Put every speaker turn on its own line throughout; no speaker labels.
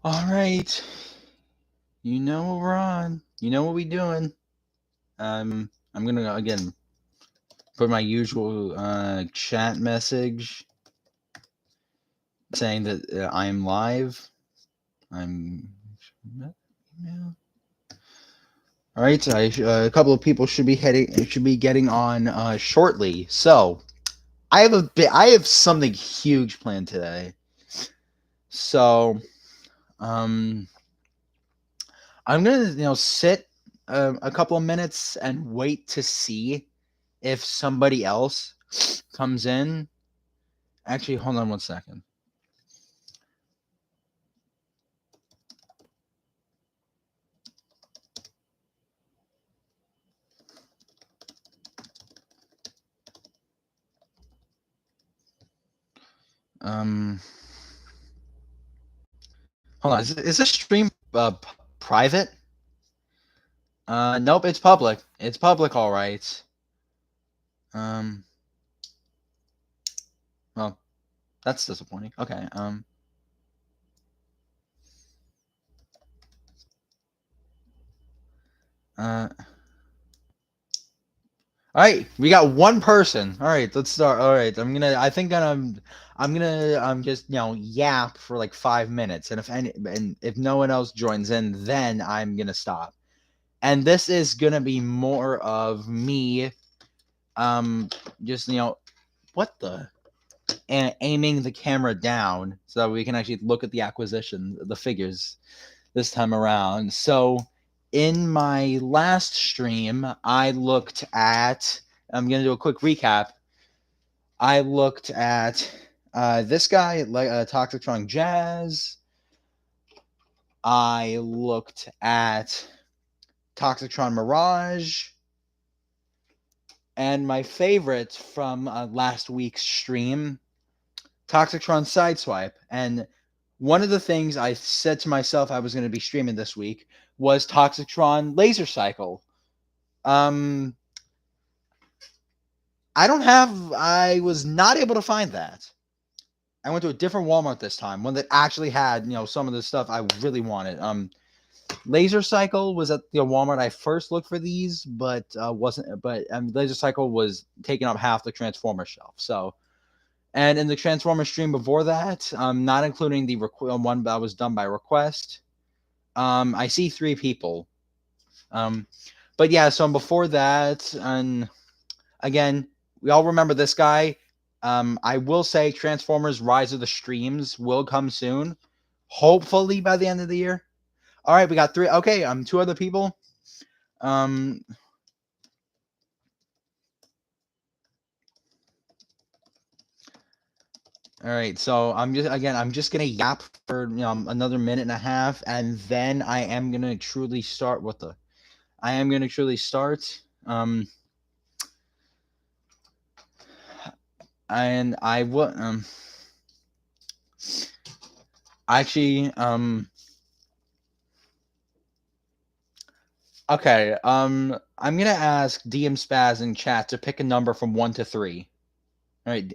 All right. You know what we're on. You know what we doing. I'm gonna again put my usual chat message saying that I am live. I'm. Yeah. All right. A couple of people should be getting on shortly. So I have something huge planned today. So um, I'm gonna sit a couple of minutes and wait to see if somebody else comes in. Actually, hold on one second. Um, Hold on. Is this stream private? Nope, it's public. It's public, all right. Um, well, that's disappointing. Okay. Uh. All right, we got one person. All right, let's start. All right, I'm gonna, just yap for like 5 minutes, and if no one else joins in, then I'm gonna stop. And this is gonna be more of me, just what the, and aiming the camera down so that we can actually look at the acquisition, the figures this time around. So in my last stream, I looked at. I'm gonna do a quick recap. I looked at this guy, like Toxictron Jazz. I looked at Toxictron Mirage. And my favorite from last week's stream, Toxictron Sideswipe. And one of the things I said to myself I was going to be streaming this week was Toxictron Laser Cycle. I was not able to find that. I went to a different Walmart this time, one that actually had, some of the stuff I really wanted. Laser Cycle was at the Walmart I first looked for these, but wasn't. But Laser Cycle was taking up half the Transformer shelf. So, and in the Transformer stream before that, not including the one that was done by request, I see 3 people. But yeah, so before that, and again, we all remember this guy. I will say Transformers Rise of the Streams will come soon, hopefully by the end of the year. All right, we got 3. Okay, 2 other people. Um, all right, so I'm just gonna yap for another minute and a half, and then I am gonna truly start. What the? I am gonna truly start. And I will actually okay, I'm gonna ask DM Spaz in chat to pick a number from 1 to 3. All right.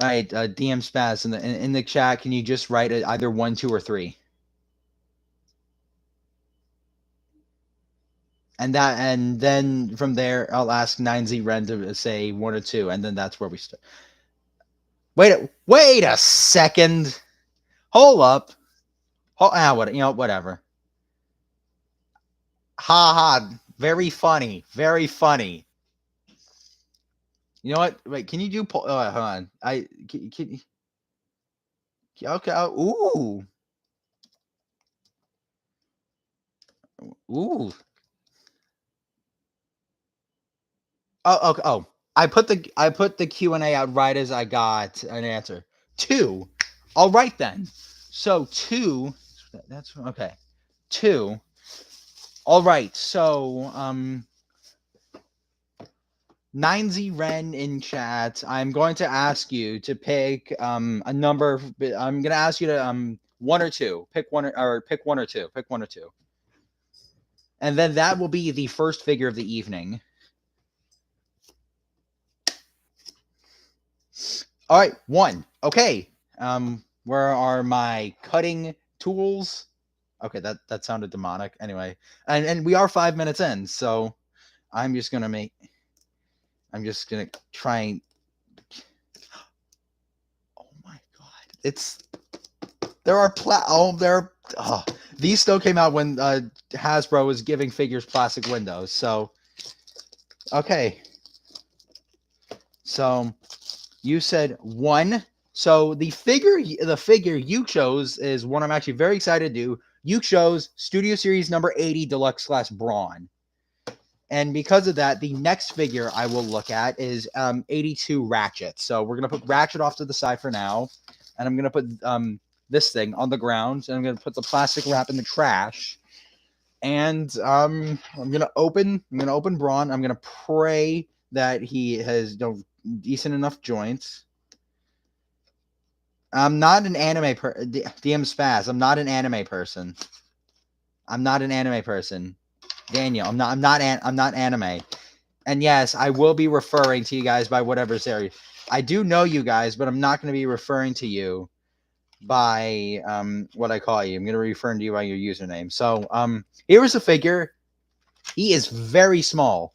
All right, DM Spaz in the chat, can you just write it either 1, 2, or 3? And then from there I'll ask 9Z Ren to say 1 or 2, and then that's where we start. Wait a second. Hold up. Whatever. Ha ha. Very funny. Very funny. You know what? Wait, can you do? Hold on. Okay. Ooh. Oh. Okay. Oh. I put the Q&A out right as I got an answer. 2. All right then. So 2. That's okay. 2. All right. So 9Z Ren in chat. I'm going to ask you to pick a number. I'm going to ask you to 1 or 2. Pick one or pick 1 or 2. Pick 1 or 2. And then that will be the first figure of the evening. All right, 1. Okay. Where are my cutting tools. Okay, that sounded demonic. Anyway, and we are 5 minutes in, so I'm just gonna try and. Oh my god, it's there are these still came out when Hasbro was giving figures plastic windows. So okay, so you said one. So the figure you chose is one I'm actually very excited to do. You chose Studio Series number 80 Deluxe Class Brawn. And because of that, the next figure I will look at is 82 Ratchet. So we're going to put Ratchet off to the side for now. And I'm going to put this thing on the ground. And I'm going to put the plastic wrap in the trash. And I'm going to open Brawn. I'm going to pray that he has decent enough joints. I'm not an anime DM Spaz. I'm not an anime person. Daniel, I'm not anime. And yes, I will be referring to you guys by whatever series. I do know you guys, but I'm not going to be referring to you by what I call you. I'm going to be referring to you by your username. So here is a figure. He is very small.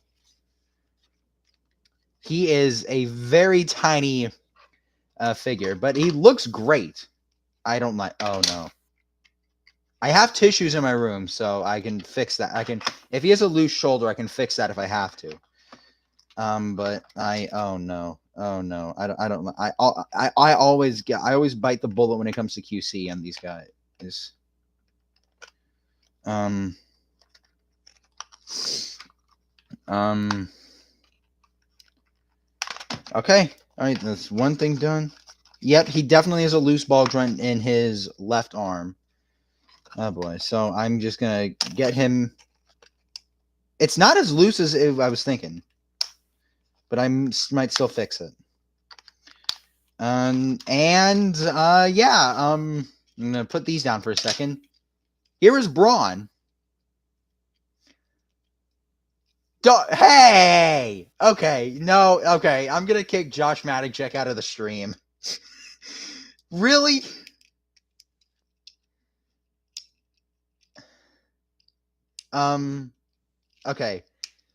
He is a very tiny figure, but he looks great. I don't like. Oh no. I have tissues in my room, so I can fix that. If he has a loose shoulder, I can fix that if I have to. But oh no, I always bite the bullet when it comes to QC on these guys. Okay, all right, that's one thing done. Yep, he definitely has a loose ball joint in his left arm. Oh boy, so I'm just gonna get him. It's not as loose as I was thinking, but I might still fix it. Yeah, I'm gonna put these down for a second. Here is Brawn. Hey! Okay, no, okay. I'm gonna kick Josh Maddox out of the stream. Really? Okay.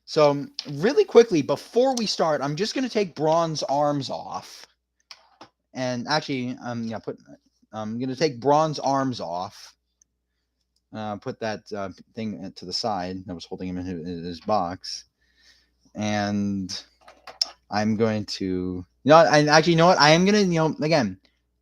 So really quickly, before we start, I'm just gonna take Brawn's arms off. And actually, I'm gonna take Brawn's arms off. Put that thing to the side that was holding him in his box. And I'm going to, and actually, you know what? I am going to, again,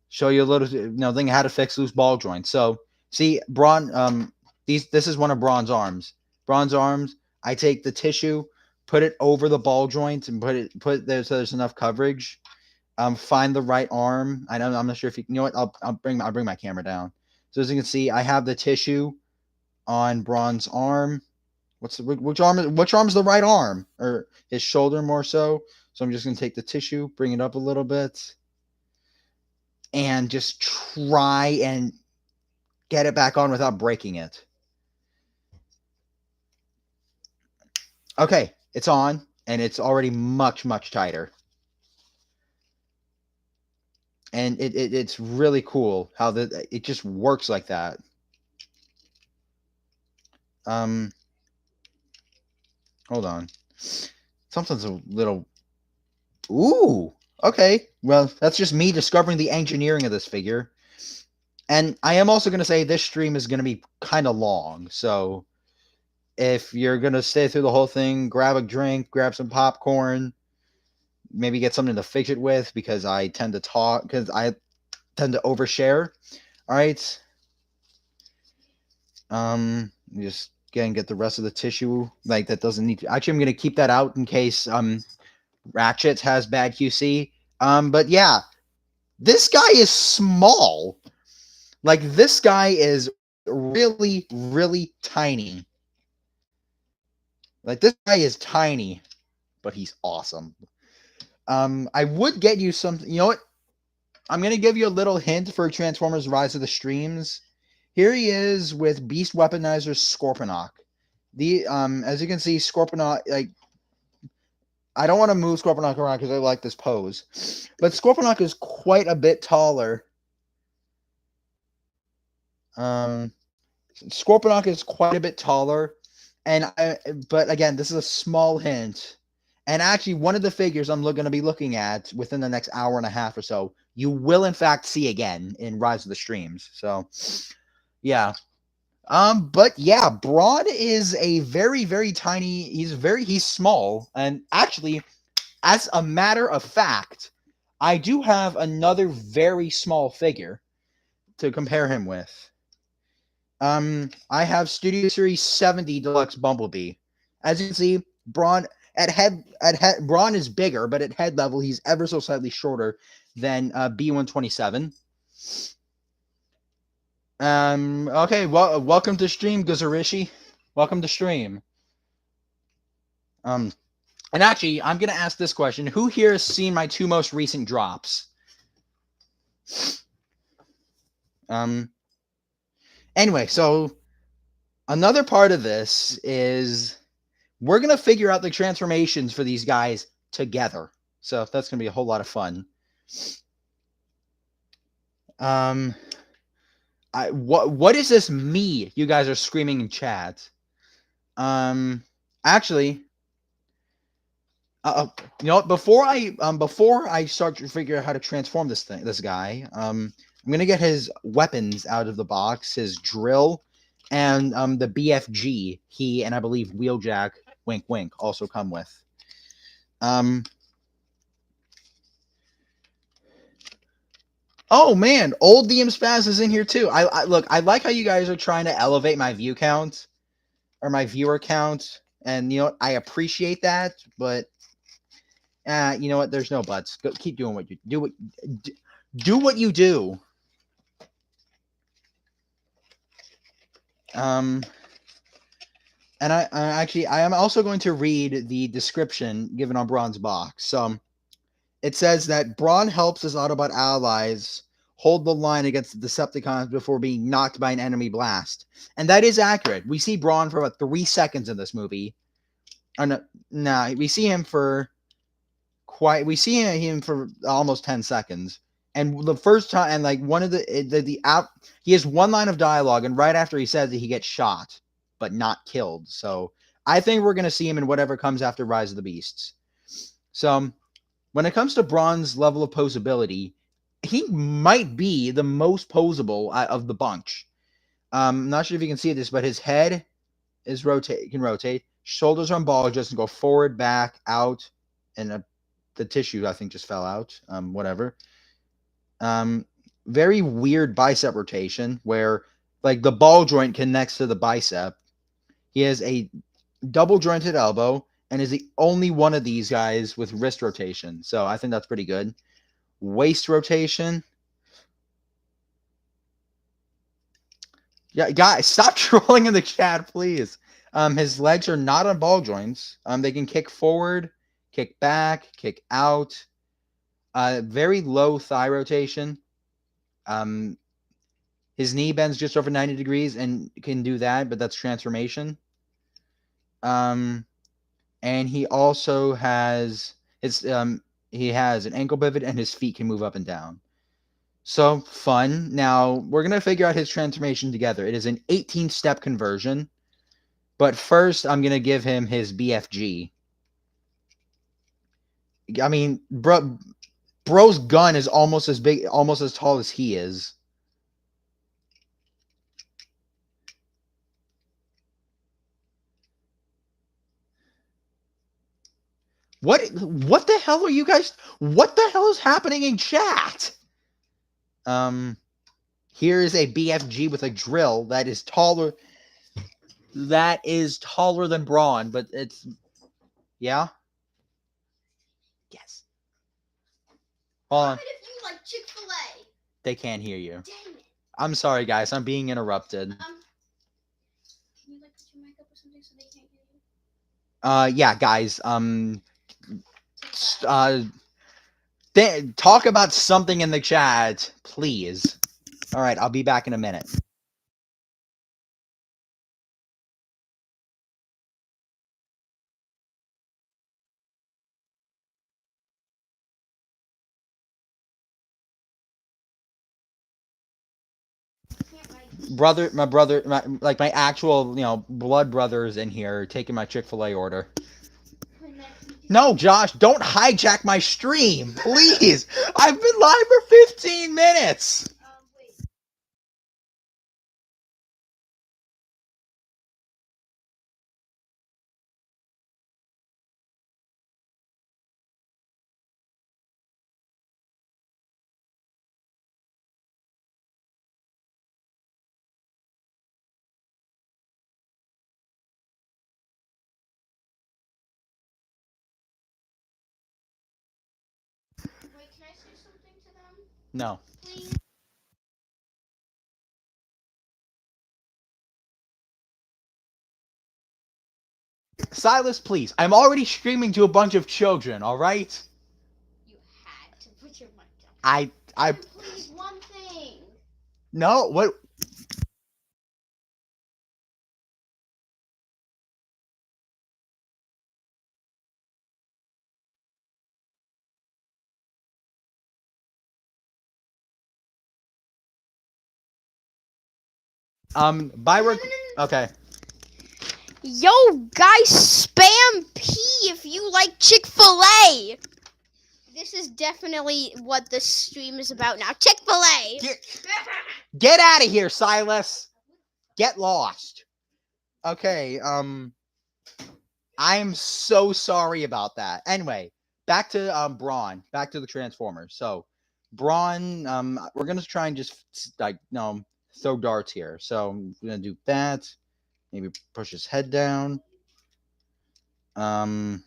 show you a little, thing how to fix loose ball joints. So, see, Brawn, this is one of Brawn's arms. Brawn's arms, I take the tissue, put it over the ball joint, and put there so there's enough coverage. Find the right arm. I'm not sure if you know what. I'll bring my camera down. So as you can see, I have the tissue on Brawn's arm. Which arm is the right arm, or his shoulder more so? So I'm just gonna take the tissue, bring it up a little bit, and just try and get it back on without breaking it. Okay, it's on, and it's already much tighter. And it's really cool how it just works like that. Hold on. Something's a little. Ooh. Okay. Well, that's just me discovering the engineering of this figure. And I am also going to say this stream is going to be kind of long. So if you're going to stay through the whole thing, grab a drink, grab some popcorn, maybe get something to fix it with, because I tend to overshare. All right. Just get the rest of the tissue. Like, that doesn't need to. Actually, I'm going to keep that out in case Ratchet has bad QC. But yeah, this guy is small. Like, this guy is really tiny. Like, this guy is tiny, but he's awesome. I would get you something. You know what? I'm going to give you a little hint for Transformers Rise of the Streams. Here he is with Beast Weaponizer Scorponok. As you can see, Scorponok, like, I don't want to move Scorponok around because I like this pose. But Scorponok is quite a bit taller Scorponok is quite a bit taller, but again, this is a small hint. And actually, one of the figures I'm going to be looking at within the next hour and a half or so, you will in fact see again in Rise of the Streams. So, yeah. But yeah, Braun is a very, very tiny. He's small, and actually, as a matter of fact, I do have another very small figure to compare him with. I have Studio Series 70 Deluxe Bumblebee. As you can see, Braun Braun is bigger, but at head level, he's ever so slightly shorter than B127. Okay, well, welcome to stream, Guzarishi. Welcome to stream. And actually, I'm gonna ask this question: who here has seen my two most recent drops? Anyway, so another part of this is we're going to figure out the transformations for these guys together. So that's going to be a whole lot of fun. What is this me you guys are screaming in chat? Actually, you know what? Before I start to figure out how to transform this guy, I'm gonna get his weapons out of the box, his drill, and the BFG he and I believe Wheeljack wink wink also come with. Oh man, old DM Spaz is in here too. Look, I like how you guys are trying to elevate my view count or my viewer count, and you know what? I appreciate that, but you know what? There's no buts. Go, keep doing what you do. Do what you do. And I am also going to read the description given on Braun's box. So it says that Braun helps his Autobot allies hold the line against the Decepticons before being knocked by an enemy blast. And that is accurate. We see Braun for about 3 seconds in this movie. We see him for almost 10 seconds. And the first time, and like one of he has one line of dialogue, and right after he says that he gets shot, but not killed. So I think we're going to see him in whatever comes after Rise of the Beasts. So when it comes to Braun's level of posability, he might be the most posable of the bunch. I'm not sure if you can see this, but his head can rotate. Shoulders are on ball just and go forward, back, out, and the tissue I think just fell out. Whatever. Very weird bicep rotation where like the ball joint connects to the bicep. He has a double jointed elbow and is the only one of these guys with wrist rotation. So I think that's pretty good. Waist rotation. Yeah, guys, stop trolling in the chat, please. His legs are not on ball joints. They can kick forward, kick back, kick out. Very low thigh rotation. His knee bends just over 90 degrees and can do that, but that's transformation. And he also has he has an ankle pivot and his feet can move up and down. So fun. Now we're going to figure out his transformation together. It is an 18-step conversion. But first, I'm going to give him his BFG. I mean, bro's gun is almost as big, almost as tall as he is. What the hell are you guys? What the hell is happening in chat? Here is a BFG with a drill that is taller. That is taller than Braun, but it's yeah. Yes. Hold on. If you like Chick-fil-A. They can't hear you. Dang it. I'm sorry, guys. I'm being interrupted. Can you like put your mic up or something so they can't hear you? Yeah, guys. Talk about something in the chat, please. All right, I'll be back in a minute. my actual, blood brothers in here taking my Chick-fil-A order. No, Josh, don't hijack my stream, please. I've been live for 15 minutes.
Wait, can I say something to them?
No.
Please?
Silas, please. I'm already streaming to a bunch of children, all right?
You had to put your mic down.
I
Please, one thing.
No, what? Okay.
Yo, guys, spam P if you like Chick-fil-A. This is definitely what the stream is about now. Chick-fil-A.
Get out of here, Silas. Get lost. Okay, I'm so sorry about that. Anyway, back to Braun, back to the Transformers. So, Braun, we're gonna try and just throw darts here. So I'm gonna do that. Maybe push his head down. What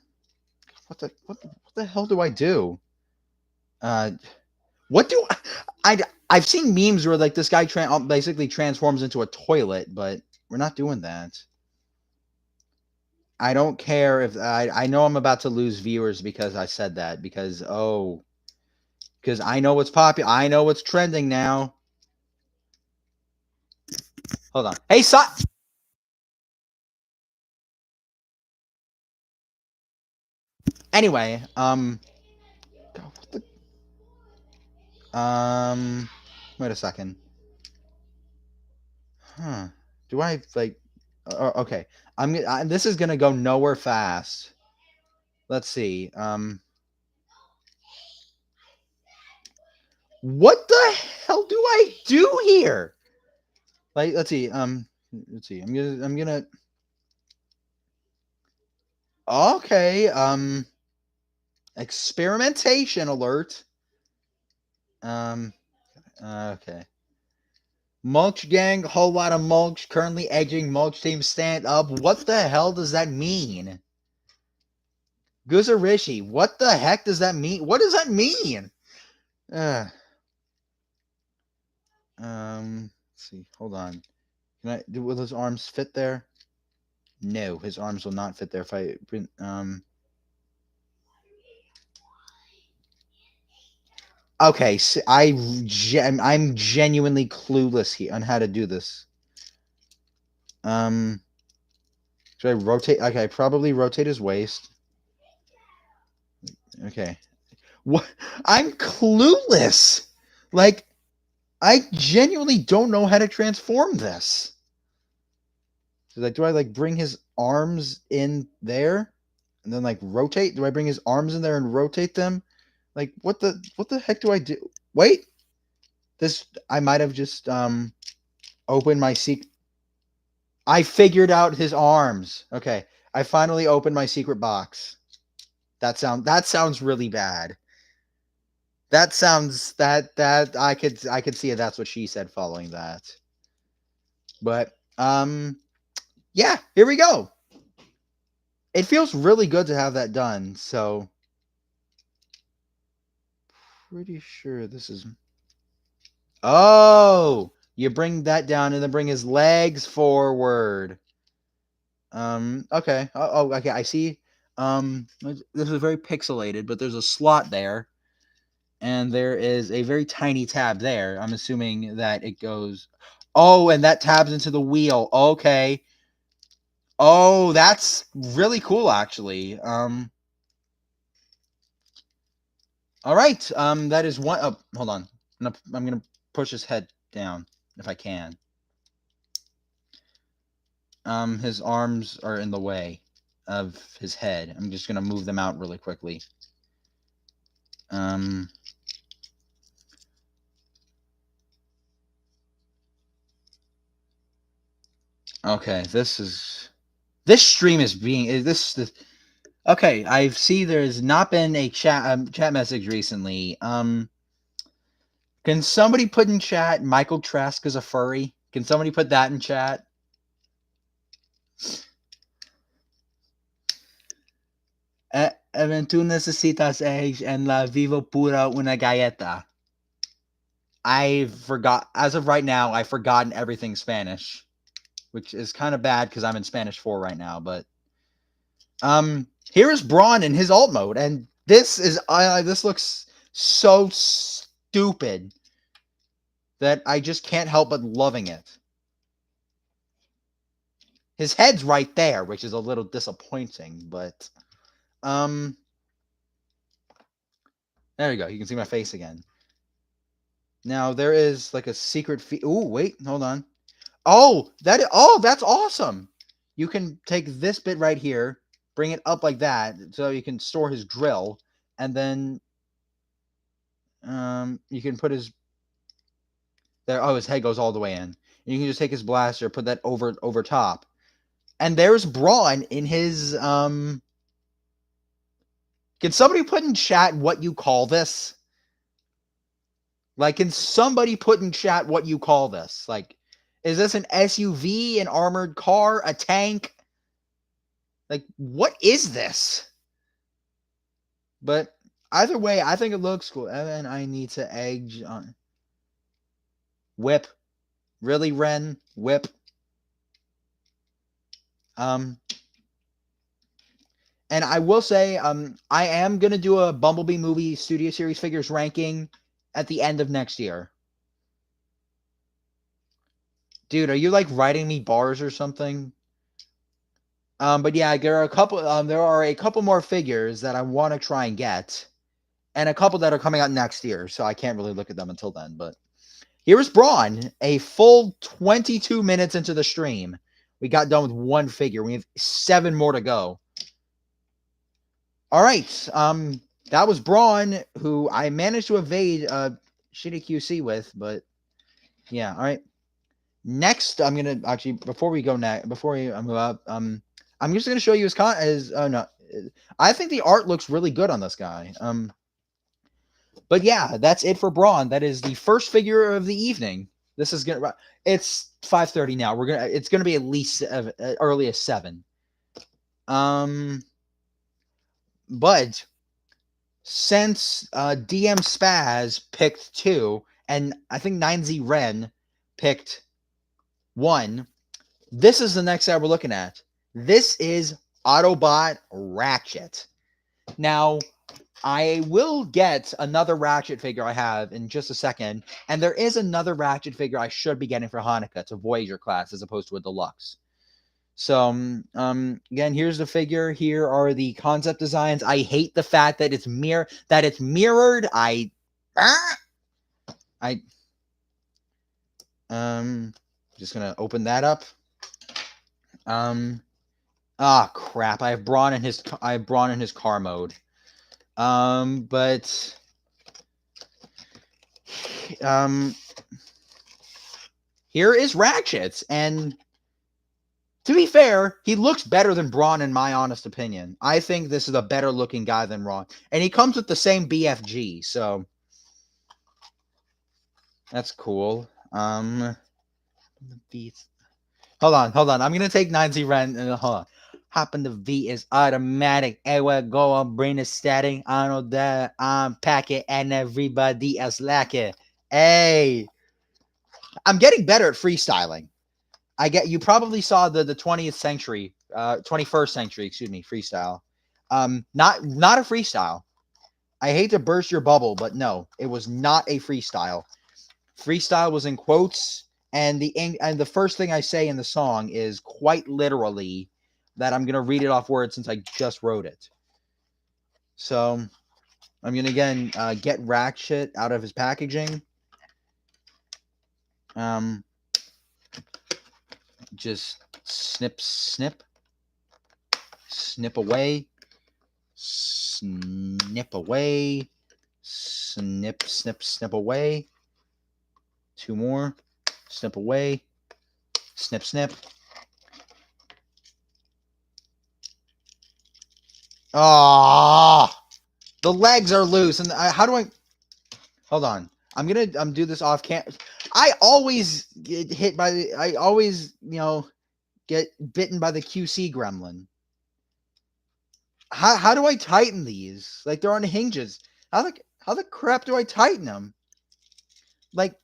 the hell do I do? Uh, what do I've seen memes where like this guy basically transforms into a toilet, but we're not doing that. I don't care if I know I'm about to lose viewers because I said that because I know what's popular. I know what's trending now. Hold on. Hey, anyway, God, what the wait a second. Huh. Do I like okay. This is going to go nowhere fast. Let's see. What the hell do I do here? Like, let's see. Let's see. I'm gonna. Okay. Experimentation alert. Okay. Mulch gang, whole lot of mulch. Currently edging mulch team stand up. What the hell does that mean? Guzarishi, what the heck does that mean? What does that mean? Let's see. Hold on. Will his arms fit there? No, his arms will not fit there. If I Okay, so I'm genuinely clueless here on how to do this. Should I rotate? Okay, probably rotate his waist. Okay. What? I'm clueless. Like, I genuinely don't know how to transform this. So, like, do I like bring his arms in there and then like rotate? Do I bring his arms in there and rotate them? Like, what the heck do I do? Wait, this I might have just opened my secret. I figured out his arms. Okay, I finally opened my secret box. That sounds really bad. That sounds that I could see it. That's what she said following that. But yeah, here we go. It feels really good to have that done. So pretty sure this is. Oh, you bring that down and then bring his legs forward. Okay. Okay. I see. This is very pixelated, but there's a slot there, and there is a very tiny tab there. I'm assuming that it goes. Oh, and that tabs into the wheel. Okay. Oh, that's really cool, actually. All right. That is one. Oh, hold on. I'm gonna push his head down if I can. His arms are in the way of his head. I'm just gonna move them out really quickly. Um. Okay, this stream is being is this. Okay, I see there's not been a chat message recently. Can somebody put in chat Michael Trask is a furry? Can somebody put that in chat? Tú necesitas eggs en la vivo pura una galleta. I forgot, as of right now, I've forgotten everything Spanish, which is kind of bad because I'm in Spanish 4 right now. But here is Braun in his alt mode, and this looks so stupid that I just can't help but loving it. His head's right there, which is a little disappointing, but there we go. You can see my face again. Now there is like a secret oh, wait, hold on. Oh, that's awesome. You can take this bit right here, bring it up like that, so you can store his drill, and then you can put his there. Oh, his head goes all the way in. And you can just take his blaster, put that over top, and there's Braun in his Can somebody put in chat what you call this? Like, can somebody put in chat what you call this? Like, is this an SUV, an armored car, a tank? Like, what is this? But either way, I think it looks cool. And then I need to edge on whip. Really, Ren? Whip. And I will say, I am gonna do a Bumblebee movie Studio Series figures ranking at the end of next year. Dude, are you like writing me bars or something? But yeah, there are a couple more figures that I want to try and get, and a couple that are coming out next year, so I can't really look at them until then. But here's Braun, a full 22 minutes into the stream. We got done with one figure. We have 7 more to go. All right. That was Braun, who I managed to evade shitty QC with, but yeah. All right. Next, I'm gonna actually before we move up, I'm just gonna show you his no. I think the art looks really good on this guy. But yeah, that's it for Braun. That is the first figure of the evening. This is gonna. It's 5:30 now. It's gonna be at least early as 7. But since DM Spaz picked 2, and I think 9Z Ren picked 1, this is the next guy we're looking at. This is Autobot Ratchet. Now, I will get another Ratchet figure I have in just a second, and there is another Ratchet figure I should be getting for Hanukkah. It's a Voyager class as opposed to a deluxe. So, again, here's the figure. Here are the concept designs. I hate the fact that it's mirrored. Just gonna open that up. Crap. I have Braun in his car mode. But here is Ratchet, and to be fair, he looks better than Braun in my honest opinion. I think this is a better looking guy than Braun, and he comes with the same BFG, so that's cool. Hold on. I'm gonna take 9Z Ren and hold on. Hopping the V is automatic. Everywhere go, I'm brain is static. I know that I'm packing and everybody else lacking. Hey, I'm getting better at freestyling. You probably saw the 20th century, 21st century, excuse me, freestyle. Not a freestyle. I hate to burst your bubble, but no, it was not a freestyle. Freestyle was in quotes, and the first thing I say in the song is quite literally that I'm gonna read it off words since I just wrote it. So I'm gonna again get Ratchet out of his packaging. Just Snip, snip. Snip away. Snip away. Snip, snip, snip away. 2 more. Snip away. Snip, snip. Ah, the legs are loose. And how do I? Hold on. I'm gonna do this off cam. I always get hit by the. I always get bitten by the QC gremlin. How do I tighten these? Like they're on hinges. How the crap do I tighten them? Like,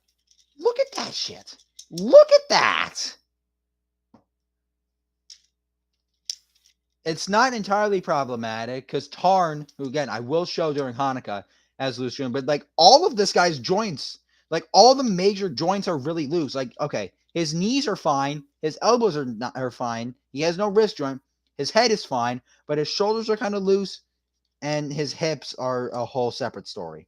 look at that shit. Look at that. It's not entirely problematic because Tarn, who again I will show during Hanukkah as loose joint, but like all of this guy's joints, like all the major joints are really loose. Like, okay, his knees are fine, his elbows are fine, he has no wrist joint, his head is fine, but his shoulders are kind of loose, and his hips are a whole separate story.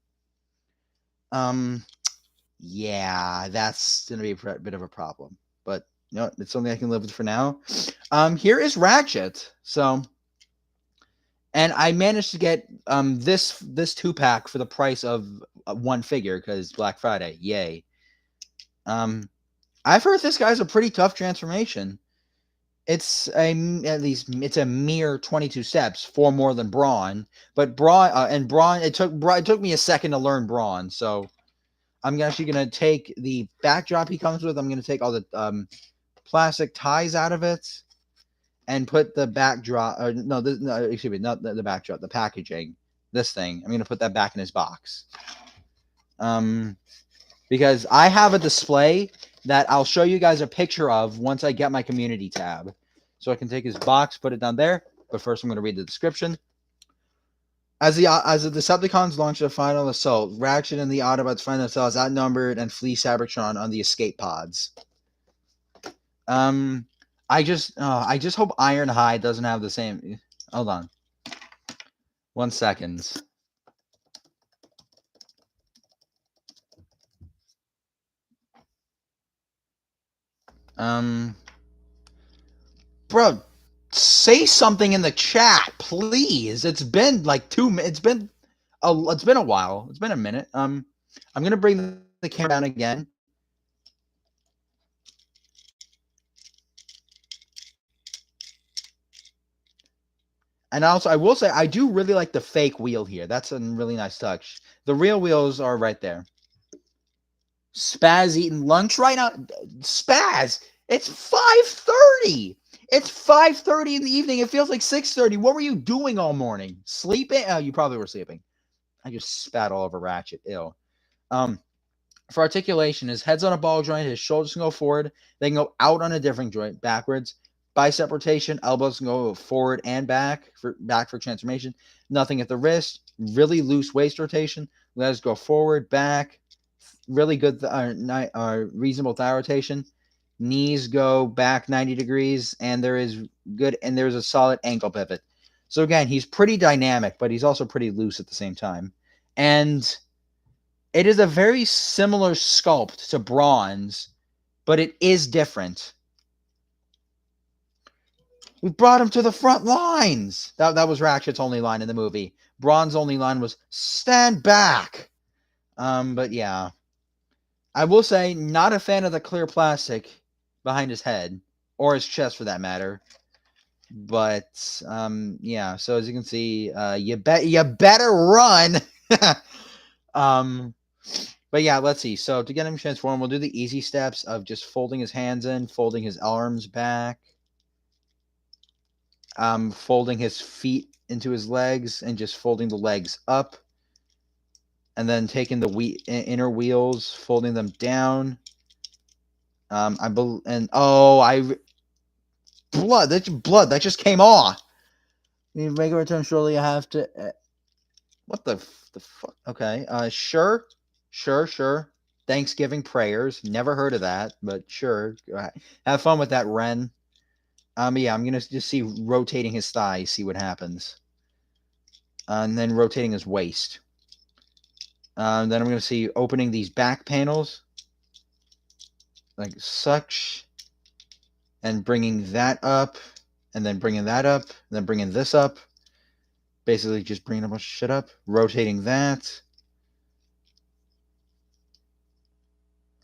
Yeah, that's gonna be a bit of a problem, but it's something I can live with for now. Here is Ratchet. So, and I managed to get this 2-pack for the price of one figure because Black Friday. Yay. I've heard this guy's a pretty tough transformation. It's a mere 22 steps, 4 more than Brawn, but Brawn it took me a second to learn Brawn, so I'm actually gonna take the backdrop he comes with. I'm gonna take all the plastic ties out of it and put the backdrop. Or no, excuse me, not the backdrop. The packaging. This thing. I'm gonna put that back in his box. Because I have a display that I'll show you guys a picture of once I get my community tab. So I can take his box, put it down there. But first, I'm gonna read the description. As the Decepticons launch their final assault, Ratchet and the Autobots find themselves outnumbered and flee Cybertron on the escape pods. I just hope Ironhide doesn't have the same. Hold on, 1 second. Bro, say something in the chat, please. It's been like 2 minutes. It's been a while. It's been a minute. I'm gonna bring the camera down again. And also, I will say, I do really like the fake wheel here. That's a really nice touch. The real wheels are right there. Spaz eating lunch right now. Spaz, it's 5:30. It's 5:30 in the evening. It feels like 6:30. What were you doing all morning? Sleeping? Oh, you probably were sleeping. I just spat all over Ratchet. Ew. For articulation, his head's on a ball joint. His shoulders can go forward. They can go out on a different joint, backwards. Bicep rotation, elbows can go forward and back for transformation. Nothing at the wrist. Really loose waist rotation. Legs go forward, back. Really good, reasonable thigh rotation. Knees go back 90 degrees, and there's a solid ankle pivot. So again, he's pretty dynamic, but he's also pretty loose at the same time. And it is a very similar sculpt to Brawn's, but it is different. We brought him to the front lines. That was Ratchet's only line in the movie. Brawn's only line was "Stand back." But yeah, I will say, not a fan of the clear plastic behind his head or his chest, for that matter. But yeah. So as you can see, you better run. But yeah, let's see. So to get him transformed, we'll do the easy steps of just folding his hands in, folding his arms back. Folding his feet into his legs and just folding the legs up, and then taking the inner wheels, folding them down. Blood that just came off. You make a return shortly. You have to. What the fuck? Okay. Sure. Thanksgiving prayers. Never heard of that, but sure. Have fun with that, Ren. Yeah, I'm gonna just see rotating his thighs, see what happens, and then rotating his waist. Then I'm gonna see opening these back panels, like such. and bringing that up, and then bringing that up, and then bringing this up. Basically, just bringing a bunch of shit up, rotating that.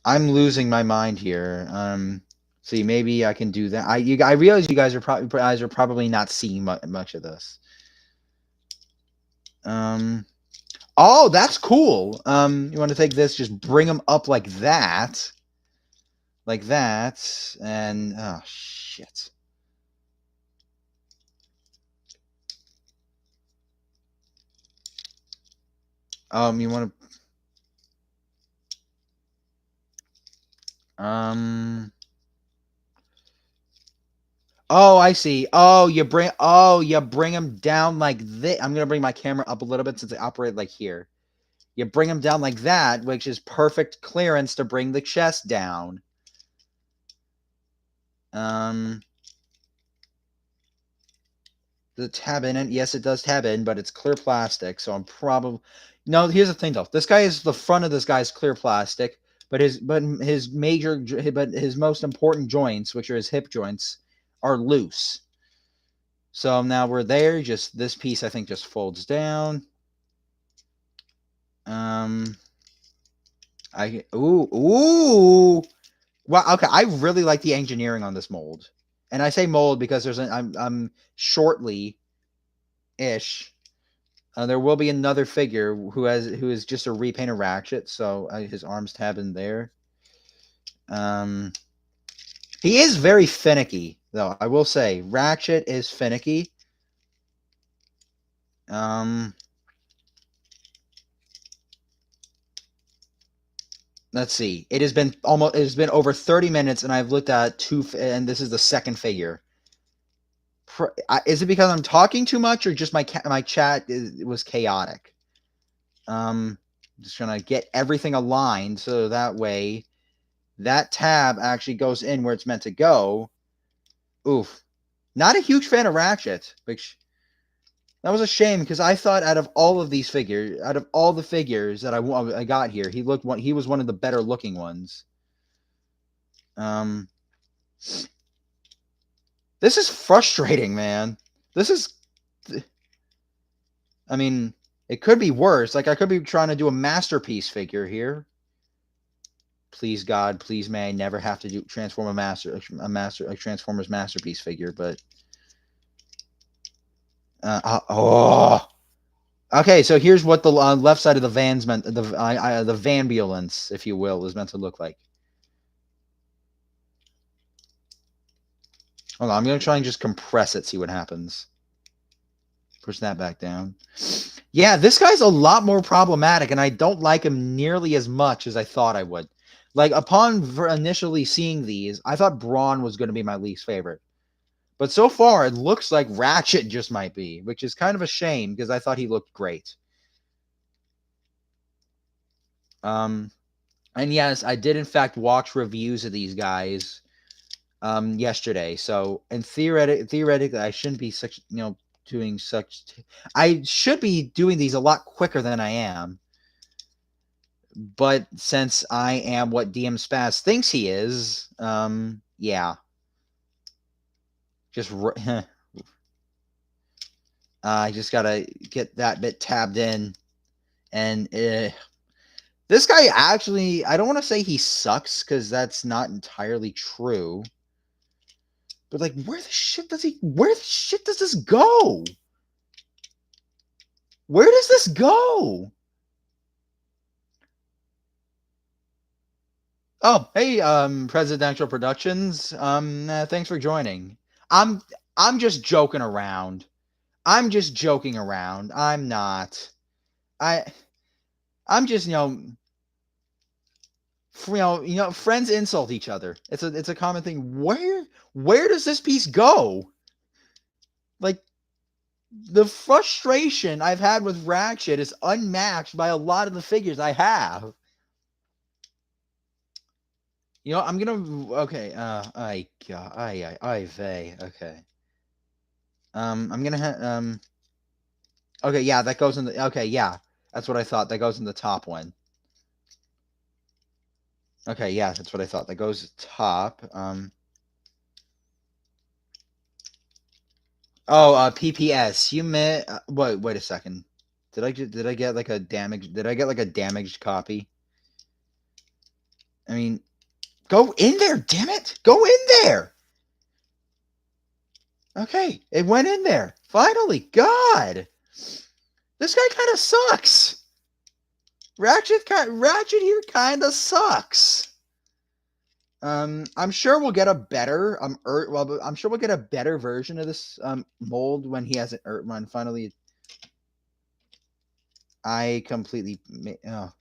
I'm losing my mind here. See, maybe I can do that. I realize you guys are probably not seeing much of this. Oh, that's cool. You want to take this, just bring them up like that, and oh shit. You want to Oh, I see. Oh, you bring them down like this. I'm gonna bring my camera up a little bit since I operate like here. You bring them down like that, which is perfect clearance to bring the chest down. The tab in it, yes, it does tab in, but it's clear plastic, so I'm probably no. Here's the thing, though. This guy is the front of this guy's clear plastic, but his most important joints, which are his hip joints, are loose. So now we're there. Just this piece, I think, just folds down. Ooh. Well, okay. I really like the engineering on this mold, and I say mold because I'm shortly ish. There will be another figure who is just a repainted Ratchet, so his arms tab in there. He is very finicky, though. I will say Ratchet is finicky. Let's see. It has been over 30 minutes, and I've looked at two, and this is the second figure. Is it because I'm talking too much, or just my chat was chaotic? Just trying to get everything aligned so that way that tab actually goes in where it's meant to go. Oof. Not a huge fan of Ratchet, which that was a shame because I thought out of all the figures that I got here, he was one of the better looking ones. This is frustrating, man. I mean, it could be worse. Like I could be trying to do a masterpiece figure here. Please God, please may I never have to transform a Transformers masterpiece figure, but okay, so here's what the left side of the van's meant, the vanbulance, if you will, is meant to look like. Hold on, I'm gonna try and just compress it, see what happens. Push that back down. Yeah, this guy's a lot more problematic, and I don't like him nearly as much as I thought I would. Like, upon initially seeing these, I thought Brawn was going to be my least favorite. But so far, it looks like Ratchet just might be, which is kind of a shame because I thought he looked great. And yes, I did in fact watch reviews of these guys yesterday. So, and theoretically, I shouldn't be doing such. I should be doing these a lot quicker than I am. But since I am what DM Spaz thinks he is, yeah. Just I just gotta get that bit tabbed in, and this guy actually, I don't want to say he sucks because that's not entirely true. But like, where the shit does this go? Where does this go? Oh, hey, Presidential Productions. Thanks for joining. I'm just joking around. I'm not. I'm just, friends insult each other. It's a common thing. Where does this piece go? Like, the frustration I've had with Ratchet is unmatched by a lot of the figures I have. I'm gonna okay. Okay. I'm gonna okay, yeah, that goes in the. Okay, yeah, that's what I thought. That goes in the top one. Okay, yeah, that's what I thought. That goes top. Oh, PPS. You meant wait a second. Did I get like a damaged? Did I get like a damaged copy? I mean, go in there, damn it! Go in there. Okay, it went in there. Finally, God, this guy kind of sucks. Ratchet here kind of sucks. I'm sure we'll get a better I'm sure we'll get a better version of this mold when he has an when finally. I completely. Oh.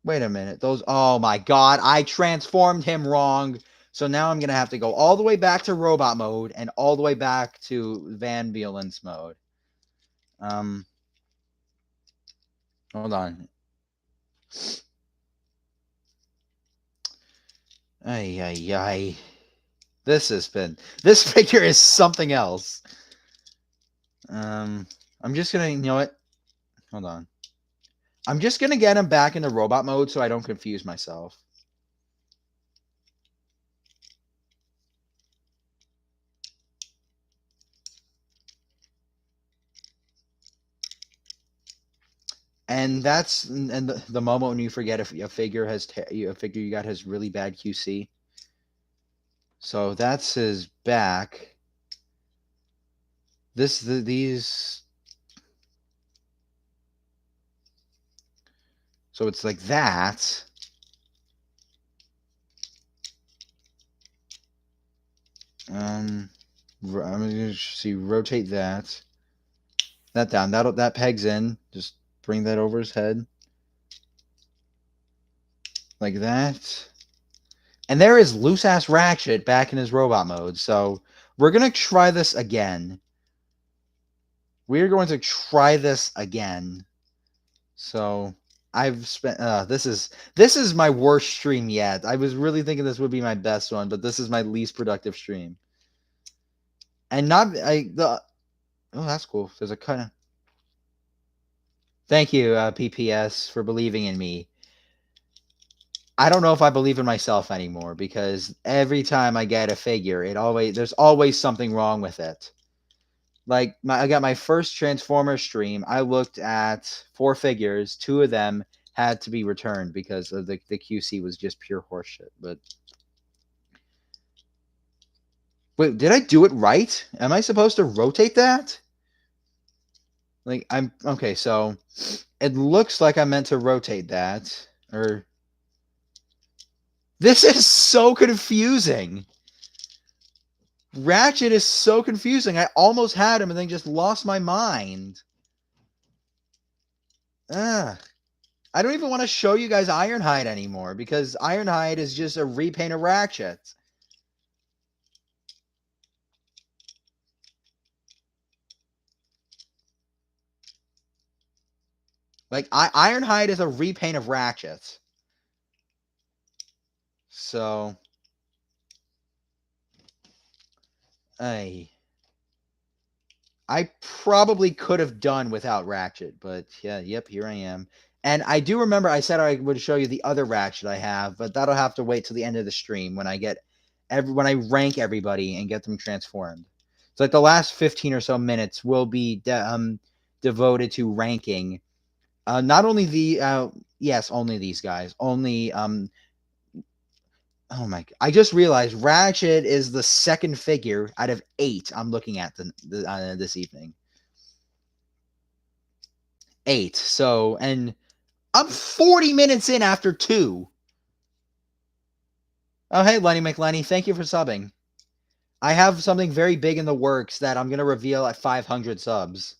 Wait a minute. Those. Oh my God! I transformed him wrong. So now I'm gonna have to go all the way back to robot mode and all the way back to Van Violence mode. Hold on. Ay ay ay. This figure is something else. I'm just gonna. You know what? Hold on. I'm just gonna get him back into robot mode so I don't confuse myself. And that's the moment when you forget if a figure you got has really bad QC. So that's his back. These. So it's like that. I'm gonna see rotate that down. That pegs in. Just bring that over his head like that. And there is loose ass Ratchet back in his robot mode. So we're gonna try this again. We're going to try this again. So I've spent this is my worst stream yet. I was really thinking this would be my best one, but this is my least productive stream. And oh, that's cool. There's a cut. Thank you, PPS, for believing in me. I don't know if I believe in myself anymore because every time I get a figure, there's always something wrong with it. Like I got my first Transformer stream. I looked at 4 figures. 2 of them had to be returned because of the QC was just pure horseshit. But wait, did I do it right? Am I supposed to rotate that? Like I'm okay. So it looks like I meant to rotate that. Or this is so confusing. Ratchet is so confusing. I almost had him and then just lost my mind. Ugh. I don't even want to show you guys Ironhide anymore because Ironhide is just a repaint of Ratchet. Like Ironhide is a repaint of Ratchet. So I probably could have done without Ratchet, but yeah, yep, here I am. And I do remember I said I would show you the other Ratchet I have, but that'll have to wait till the end of the stream when I get when I rank everybody and get them transformed. So like the last 15 or so minutes will be devoted to ranking not only only these guys, only oh my! I just realized Ratchet is the second figure out of 8 I'm looking at this evening. 8. So, and I'm 40 minutes in after 2. Oh, hey, Lenny McLenny. Thank you for subbing. I have something very big in the works that I'm going to reveal at 500 subs.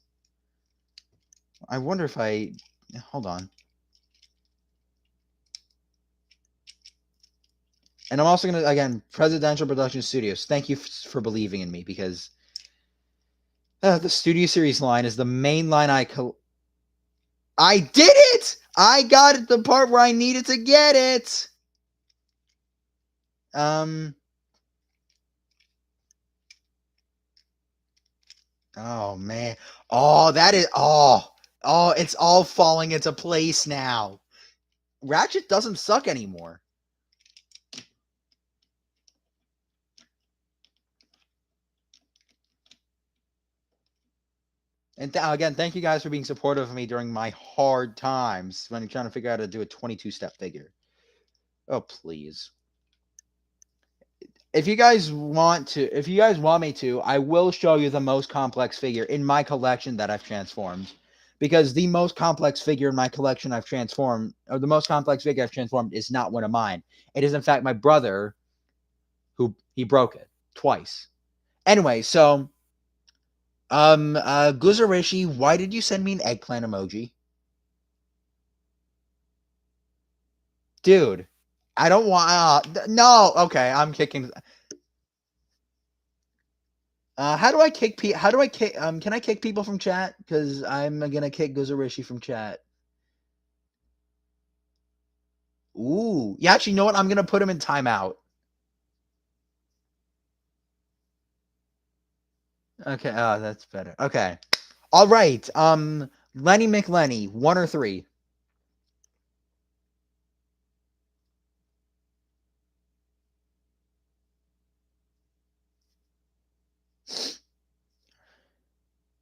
I wonder if I... Hold on. And I'm also going to, again, Presidential Production Studios. Thank you for believing in me because the Studio Series line is the main line I did it! I got it the part where I needed to get it. Oh man. Oh, that is it's all falling into place now. Ratchet doesn't suck anymore. And again, thank you guys for being supportive of me during my hard times when I'm trying to figure out how to do a 22-step figure. Oh, please. If you guys want me to, I will show you the most complex figure in my collection that I've transformed. Because the most complex figure in my collection I've transformed, or the most complex figure I've transformed, is not one of mine. It is, in fact, my brother, who he broke it twice. Anyway, so, Guzarishi, why did you send me an eggplant emoji? Dude, I don't want, no, okay, I'm kicking. How do I kick How do I kick? Can I kick people from chat? Because I'm gonna kick Guzarishi from chat. Ooh, yeah. Actually, you know what? I'm gonna put him in timeout. Okay. Oh, that's better. Okay. All right. Lenny McLenny, 1 or 3.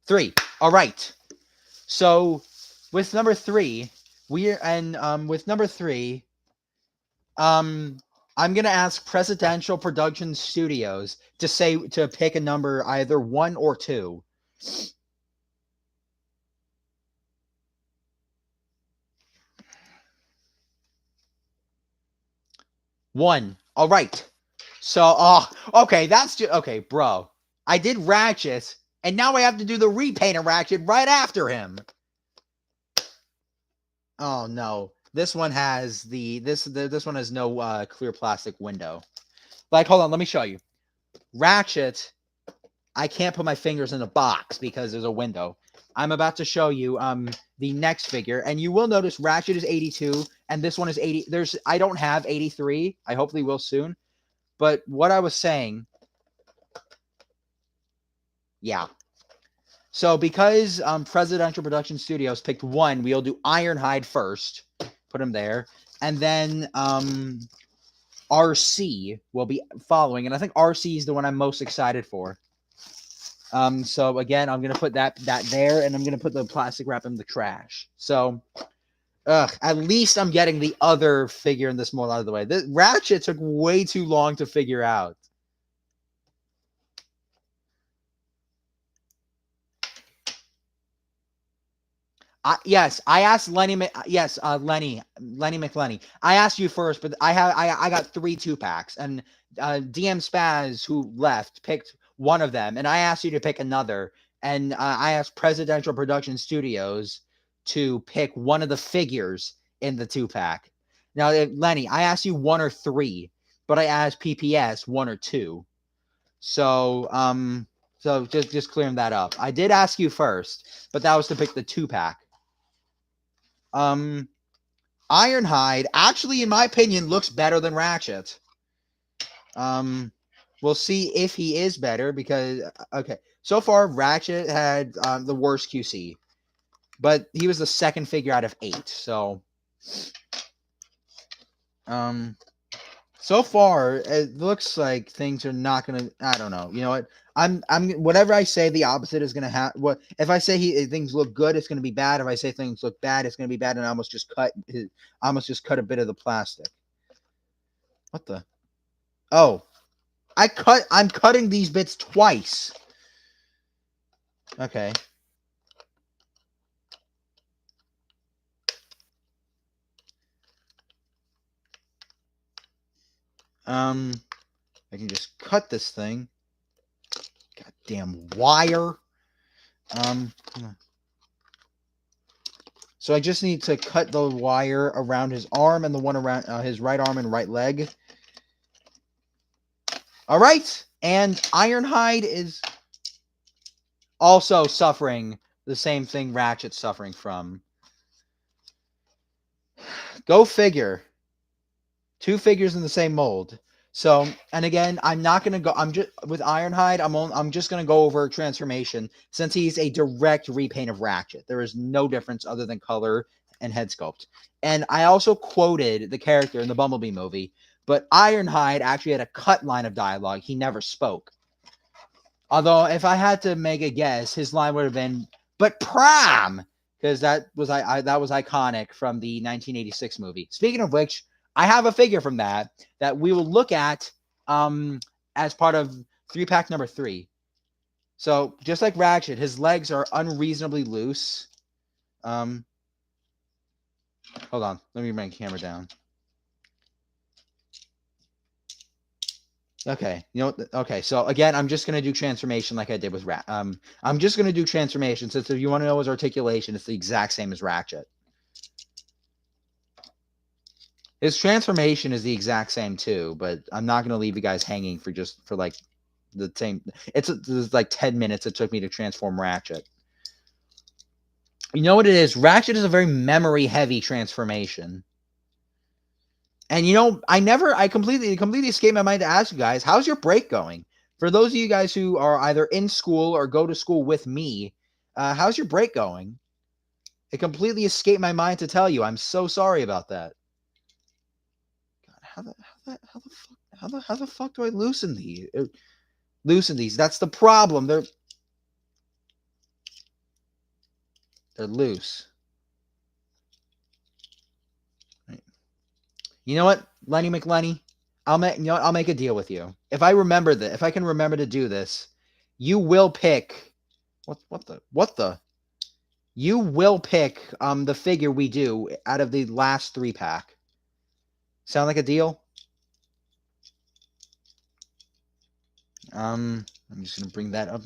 3. All right. So with number 3, with number 3, um, I'm gonna ask Presidential Production Studios to pick a number, either 1 or 2. 1. All right. So, okay, that's just okay, bro. I did Ratchet, and now I have to do the repaint of Ratchet right after him. Oh no, this one has this one has no clear plastic window. Like, hold on, let me show you. Ratchet, I can't put my fingers in a box because there's a window. I'm about to show you the next figure, and you will notice Ratchet is 82, and this one is 80. I don't have 83. I hopefully will soon. But what I was saying, yeah. So because Presidential Production Studios picked 1, we'll do Ironhide first. Put him there. And then RC will be following. And I think RC is the one I'm most excited for. So again, I'm gonna put that there, and I'm gonna put the plastic wrap in the trash. So at least I'm getting the other figure in this mold out of the way. This Ratchet took way too long to figure out. Yes, I asked Lenny. Yes, Lenny McLenny. I asked you first, but I got 3 2-packs, and DM Spaz, who left, picked one of them, and I asked you to pick another, and I asked Presidential Production Studios to pick one of the figures in the 2-pack. Now, Lenny, I asked you 1 or 3, but I asked PPS 1 or 2. So so just clearing that up. I did ask you first, but that was to pick the 2-pack. Ironhide actually, in my opinion, looks better than Ratchet. We'll see if he is better because okay, so far Ratchet had the worst QC, but he was the second figure out of 8. So, so far it looks like things are not gonna. I don't know. You know what? I'm whatever I say, the opposite is gonna happen. What if I say things look good? It's gonna be bad. If I say things look bad, it's gonna be bad. And I almost just cut a bit of the plastic. What the? Oh, I'm cutting these bits twice. Okay. I can just cut this thing. Goddamn wire. So I just need to cut the wire around his arm and the one around his right arm and right leg. All right. And Ironhide is also suffering the same thing Ratchet's suffering from. Go figure. 2 figures in the same mold. So, and again, I'm not gonna go. I'm just with Ironhide. I'm just gonna go over transformation since he's a direct repaint of Ratchet. There is no difference other than color and head sculpt. And I also quoted the character in the Bumblebee movie, but Ironhide actually had a cut line of dialogue. He never spoke. Although, if I had to make a guess, his line would have been, but prom, because that was iconic from the 1986 movie. Speaking of which, I have a figure from that we will look at as part of 3-pack number 3. So just like Ratchet, his legs are unreasonably loose. Hold on, let me bring the camera down. Okay, okay. So again, I'm just gonna do transformation like I did with Rat. I'm just gonna do transformation since if you want to know his articulation, it's the exact same as Ratchet. His transformation is the exact same too, but I'm not gonna leave you guys hanging for like the same. It's like 10 minutes it took me to transform Ratchet. You know what it is? Ratchet is a very memory heavy transformation. And I completely escaped my mind to ask you guys, how's your break going? For those of you guys who are either in school or go to school with me, how's your break going? It completely escaped my mind to tell you. I'm so sorry about that. God, how the fuck do I loosen these? Loosen these. That's the problem. They're loose. Right. You know what, Lenny McLenny? I'll make a deal with you. If I can remember to do this, you will pick what the you will pick the figure we do out of the last 3-pack. Sound like a deal? I'm just gonna bring that up.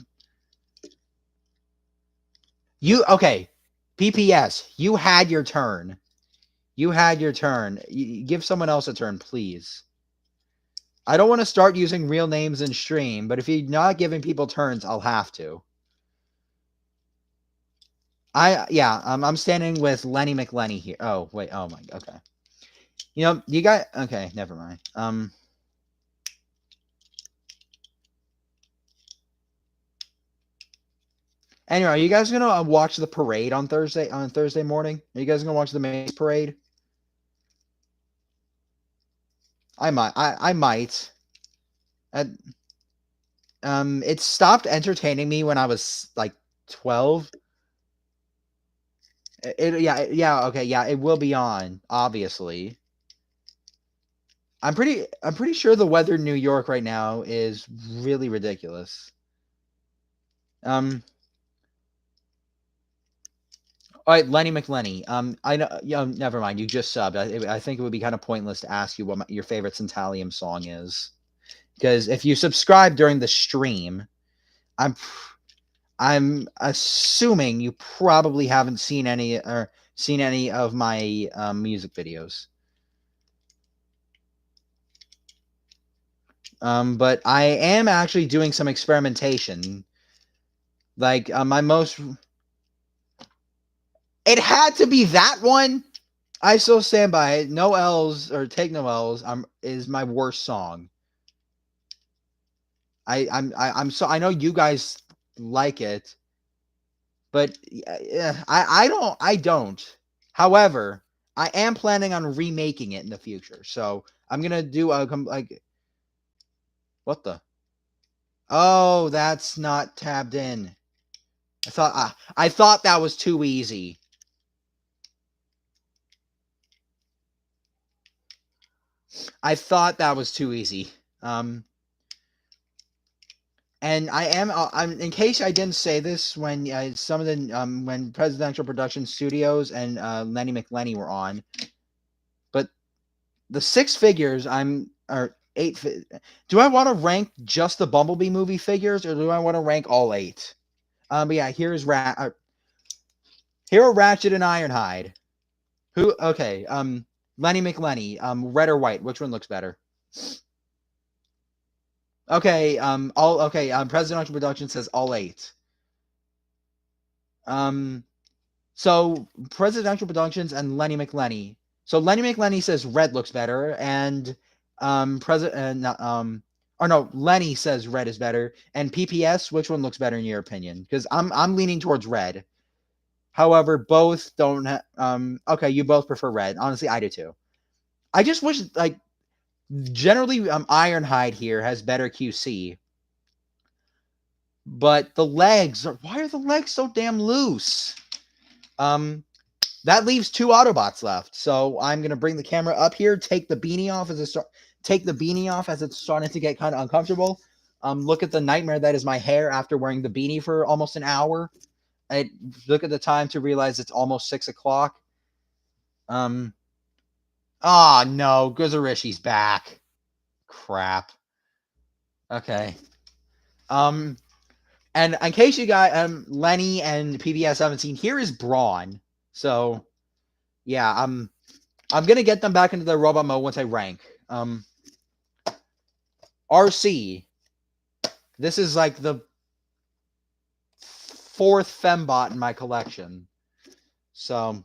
Okay, PPS, you had your turn. You had your turn. Give someone else a turn, please. I don't want to start using real names in stream, but if you're not giving people turns, I'll have to. I'm standing with Lenny McLenny here. Oh, wait. Oh my. Okay. You got. Okay, never mind. Anyway, are you guys gonna watch the parade on Thursday morning? Are you guys gonna watch the Maze parade? I might. I might. It stopped entertaining me when I was like 12. Okay, it will be on, obviously. I'm pretty sure the weather in New York right now is really ridiculous. All right, Lenny McLenny. I know. Never mind. You just subbed. I think it would be kind of pointless to ask you what your favorite Sentaliium song is, because if you subscribe during the stream, I'm assuming you probably haven't seen any of my music videos. But I am actually doing some experimentation. Like my most, it had to be that one. I still stand by it. No L's or Take No L's. Is my worst song. I know you guys like it, but I don't. However, I am planning on remaking it in the future. So I'm gonna do like what the. Oh, that's not tabbed in. I thought that was too easy. I thought that was too easy. And I'm in case I didn't say this when some of the when Presidential Production Studios and Lenny McLenny were on, but the 6 figures or 8. Do I want to rank just the Bumblebee movie figures, or do I want to rank all 8? But yeah, here's Hero Ratchet and Ironhide. Who? Okay. Lenny McLenny. Red or white? Which one looks better? Okay. All okay. Presidential Production says all 8. So Presidential Productions and Lenny McLenny. So Lenny McLenny says red looks better, and Lenny says red is better, and PPS, which one looks better in your opinion? Because I'm leaning towards red. However, both don't. Okay, you both prefer red. Honestly, I do too. I just wish generally Ironhide here has better QC. But the legs are, why are the legs so damn loose? That leaves 2 Autobots left. So I'm gonna bring the camera up here, take the beanie off as it's starting to get kind of uncomfortable. Look at the nightmare that is my hair after wearing the beanie for almost an hour. I look at the time to realize it's almost 6 o'clock. No, Guzarishi's back. Crap. Okay. And in case you guys, Lenny and PBS haven't seen, here is Braun. So, yeah, I'm gonna get them back into their robot mode once I rank. RC. This is like the 4th fembot in my collection. So,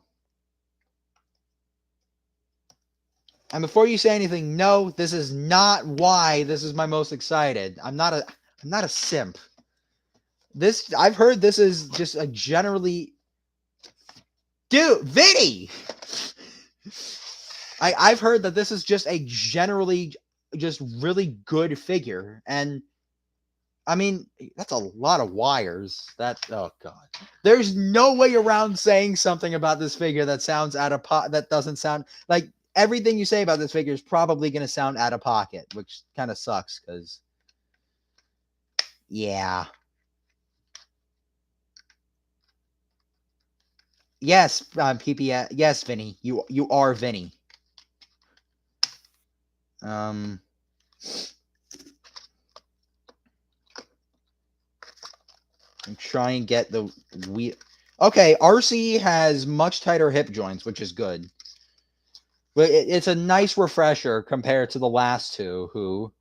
and before you say anything, no, this is not why this is my most excited. I'm not a simp. I've heard this is just a generally, dude, Vinny. I've heard that this is just a generally just really good figure, and I mean that's a lot of wires. Oh god, there's no way around saying something about this figure that sounds out of that doesn't sound like everything you say about this figure is probably going to sound out of pocket, which kind of sucks because yeah. Yes, PPS. Yes, Vinny. You are Vinny. I'm trying to get the Okay, RC has much tighter hip joints, which is good. But it's a nice refresher compared to the last two.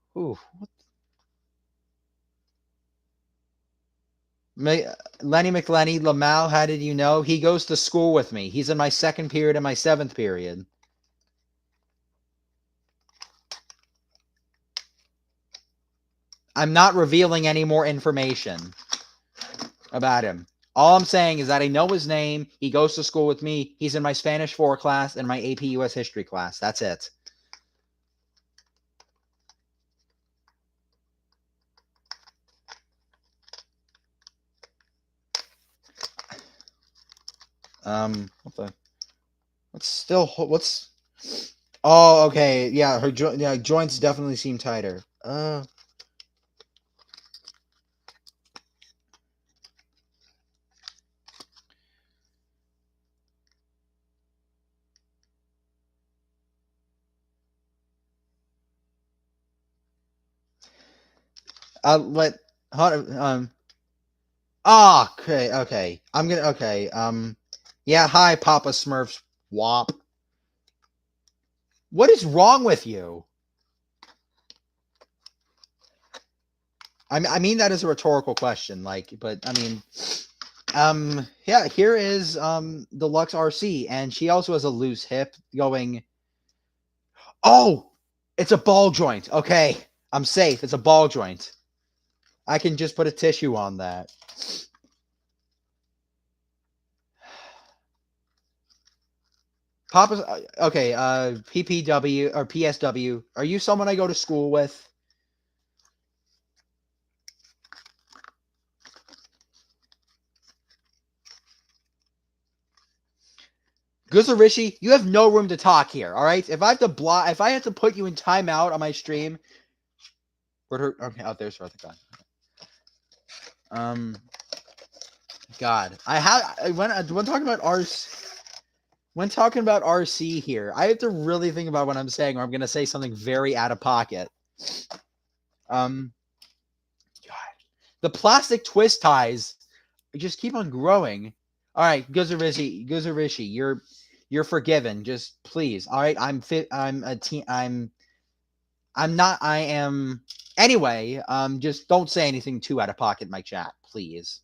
Lenny McLenny, Lamau, how did you know? He goes to school with me. He's in my 2nd period and my 7th period. I'm not revealing any more information about him. All I'm saying is that I know his name. He goes to school with me. He's in my Spanish 4 class and my AP US History class. That's it. What's Oh, okay. Yeah, her joints definitely seem tighter. Let okay. Yeah, hi, Papa Smurfs. Wop. What is wrong with you? I mean that is a rhetorical question, but I mean, yeah, here is Deluxe RC, and she also has a loose hip going. Oh, it's a ball joint. Okay, I'm safe. It's a ball joint. I can just put a tissue on that. Papa's okay. PPW or PSW. Are you someone I go to school with? Guzarishi, you have no room to talk here. All right. If I have to put you in timeout on my stream. Okay, oh, there's her other gun. God, when talking about RC here, I have to really think about what I'm saying, or I'm gonna say something very out of pocket. God, the plastic twist ties just keep on growing. All right, Guzarishi, you're forgiven. Just please. All right, I'm fit. I'm a team. I'm not. I am. Anyway, just don't say anything too out of pocket in my chat, please.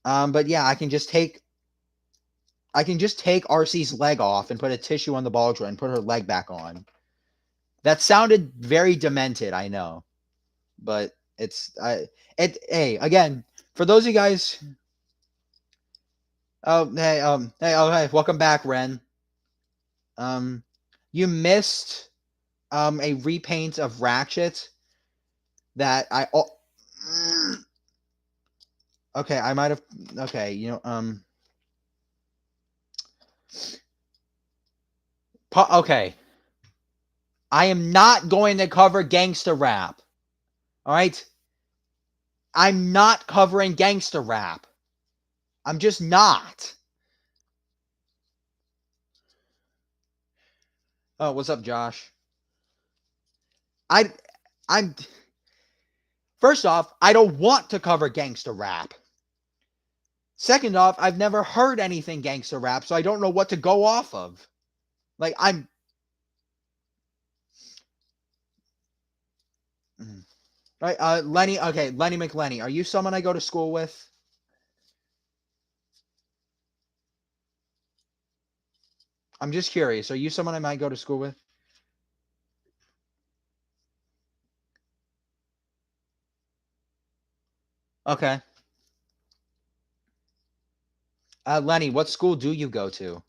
But yeah, I can just take RC's leg off and put a tissue on the ball joint and put her leg back on. That sounded very demented, I know, but hey, again, for those of you guys. Hey, welcome back, Ren. You missed a repaint of Ratchet that Okay, I might have. Okay, okay. I am not going to cover gangster rap. All right? I'm not covering gangster rap. I'm just not. Oh, what's up, Josh? I I'm First off, I don't want to cover gangster rap. Second off, I've never heard anything gangster rap, so I don't know what to go off of. Like I'm right, Lenny. Okay, Lenny McLenny. Are you someone I go to school with? I'm just curious. Are you someone I might go to school with? Okay. Lenny, what school do you go to?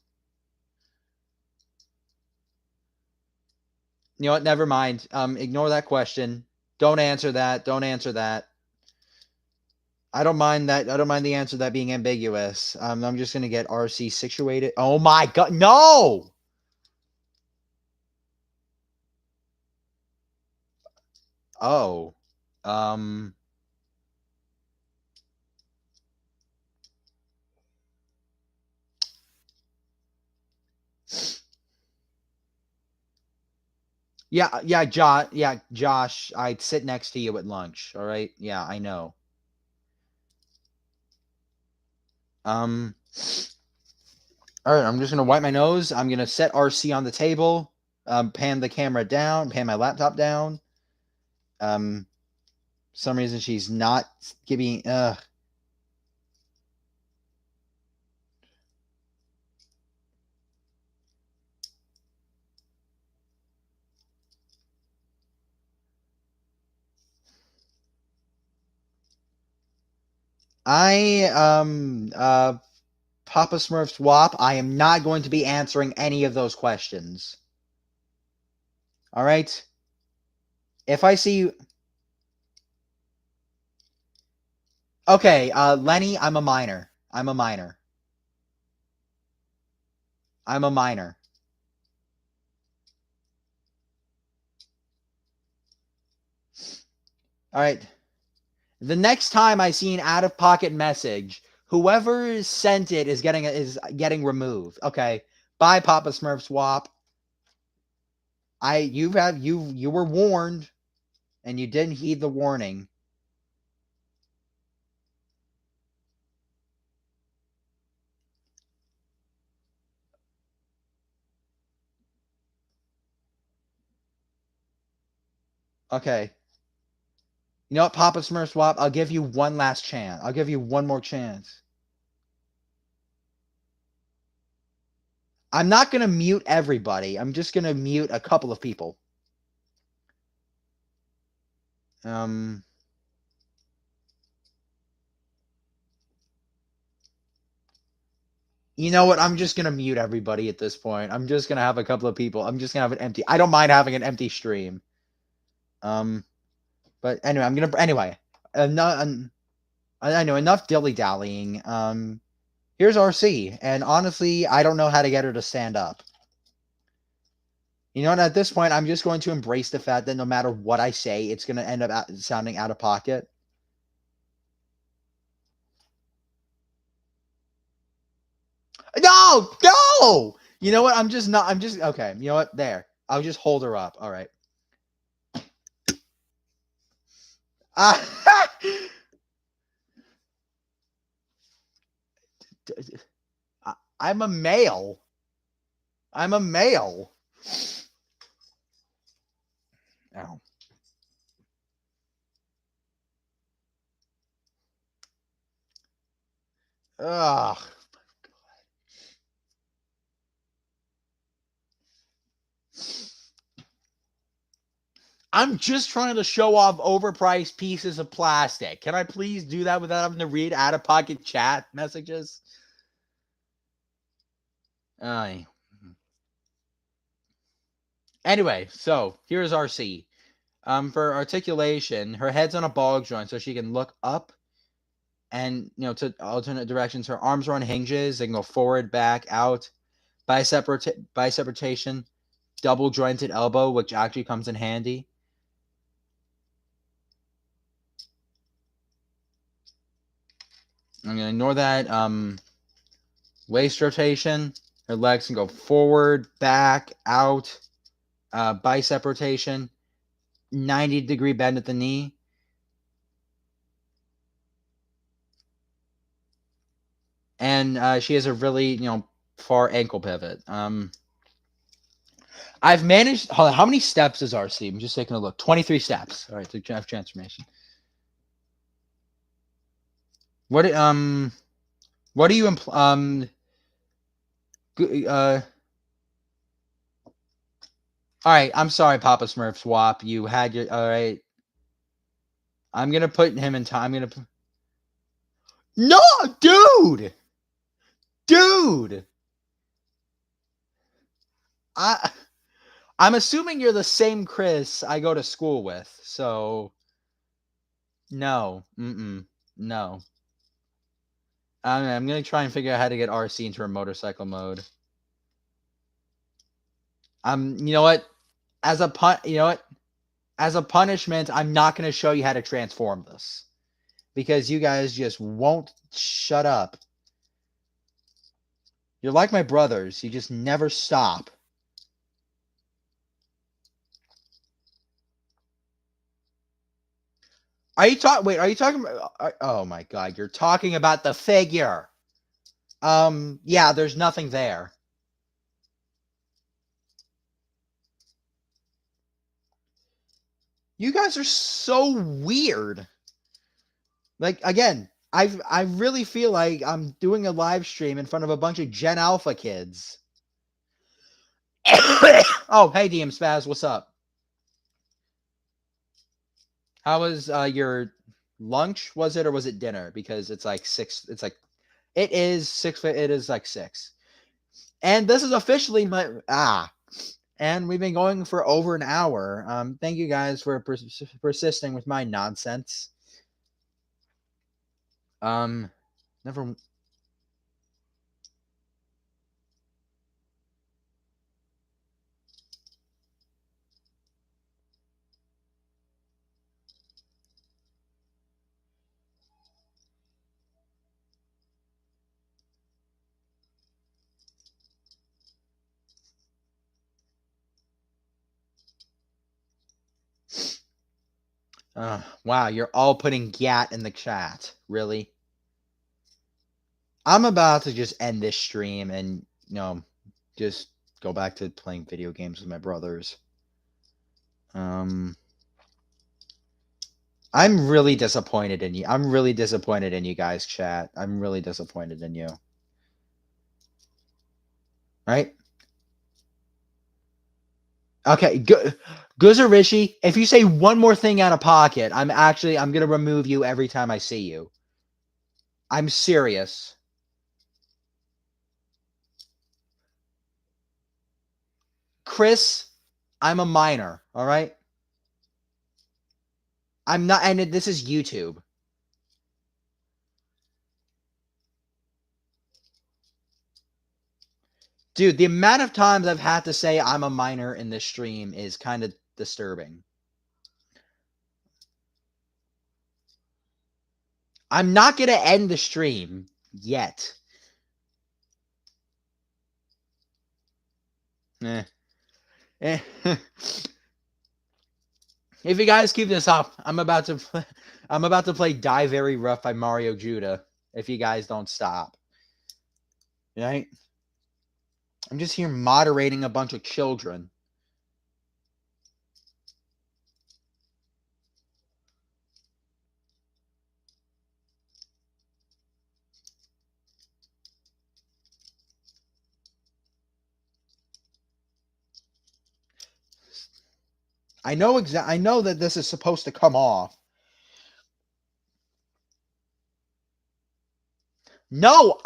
You know what? Never mind. Ignore that question. Don't answer that. Don't answer that. I don't mind that. I don't mind the answer to that being ambiguous. I'm just gonna get RC situated. Oh my god, no! Oh, um, Josh. I'd sit next to you at lunch. All right, yeah, I know. Um, all right, I'm just gonna wipe my nose. I'm gonna set RC on the table. Pan the camera down. Pan my laptop down. Um, for some reason she's not giving. I Papa Smurf swap. I am not going to be answering any of those questions. All right. If I see you, okay, Lenny, I'm a minor. I'm a minor. I'm a minor. All right. The next time I see an out of pocket message, whoever sent it is getting removed. Okay. Bye, Papa Smurf swap. You were warned, and you didn't heed the warning. Okay. You know what, Papa Smurf swap? I'll give you one last chance. I'll give you one more chance. I'm not gonna mute everybody. I'm just gonna mute a couple of people. Um. You know what? I'm just gonna mute everybody at this point. I'm just gonna have a couple of people. I'm just gonna have an empty. I don't mind having an empty stream. Um, but anyway, I'm gonna anyway. Enough. I know enough dilly dallying. Here's RC, and honestly, I don't know how to get her to stand up. You know, and at this point, I'm just going to embrace the fact that no matter what I say, it's gonna end up sounding out of pocket. No, no. You know what? I'm just not. I'm just okay. You know what? There. I'll just hold her up. All right. I'm a male. I'm a male. Ow. Ugh. I'm just trying to show off overpriced pieces of plastic. Can I please do that without having to read out of pocket chat messages? Aye. Anyway, so here's RC. For articulation, her head's on a ball joint so she can look up and to alternate directions. Her arms are on hinges. They can go forward, back, out. Bicep rotation, double jointed elbow, which actually comes in handy. I'm gonna ignore that. Waist rotation. Her legs can go forward, back, out. Bicep rotation, 90-degree bend at the knee. And she has a really, far ankle pivot. I've managed. Hold on, how many steps is RC? I'm just taking a look. 23 steps. All right, to transformation. What what do you all right, I'm sorry, Papa Smurf Swap. You had your all right. I'm gonna put him in time. I'm gonna put. No, dude, dude. I I'm assuming you're the same Chris I go to school with. So no, no. I'm gonna try and figure out how to get RC into her motorcycle mode. You know what? You know what? As a punishment, I'm not gonna show you how to transform this because you guys just won't shut up. You're like my brothers. You just never stop. Are you talking? Wait, are you talking about? Oh my god, you're talking about the figure. Yeah, there's nothing there. You guys are so weird. Like again, I really feel like I'm doing a live stream in front of a bunch of Gen Alpha kids. Oh, hey DM Spaz, what's up? How was your lunch? Was it or was it dinner? Because it's like six. It's like it is six. It is like six. And this is officially my And we've been going for over an hour. Thank you guys for persisting with my nonsense. Never. Wow, you're all putting Gat in the chat. Really? I'm about to just end this stream and just go back to playing video games with my brothers. I'm really disappointed in you. I'm really disappointed in you guys, chat. I'm really disappointed in you. Right? Okay, Guzarishi, if you say one more thing out of pocket, I'm gonna remove you every time I see you. I'm serious. Chris, I'm a minor, all right? I'm not, and this is YouTube. Dude, the amount of times I've had to say I'm a minor in this stream is kind of disturbing. I'm not gonna end the stream yet. Eh. Eh. If you guys keep this up, I'm about to play Die Very Rough by Mario Judah. If you guys don't stop. Right? I'm just here moderating a bunch of children. I know that this is supposed to come off. No,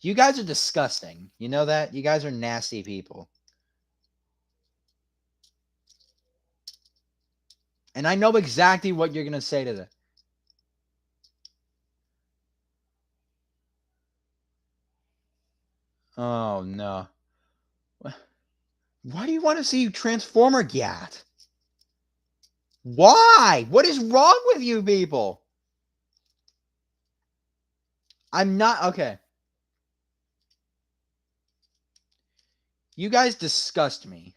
You guys are disgusting. You know that? You guys are nasty people. And I know exactly what you're going to say to them. Oh, no. Why do you want to see Transformer Gat? Why? What is wrong with you people? I'm not... Okay. You guys disgust me.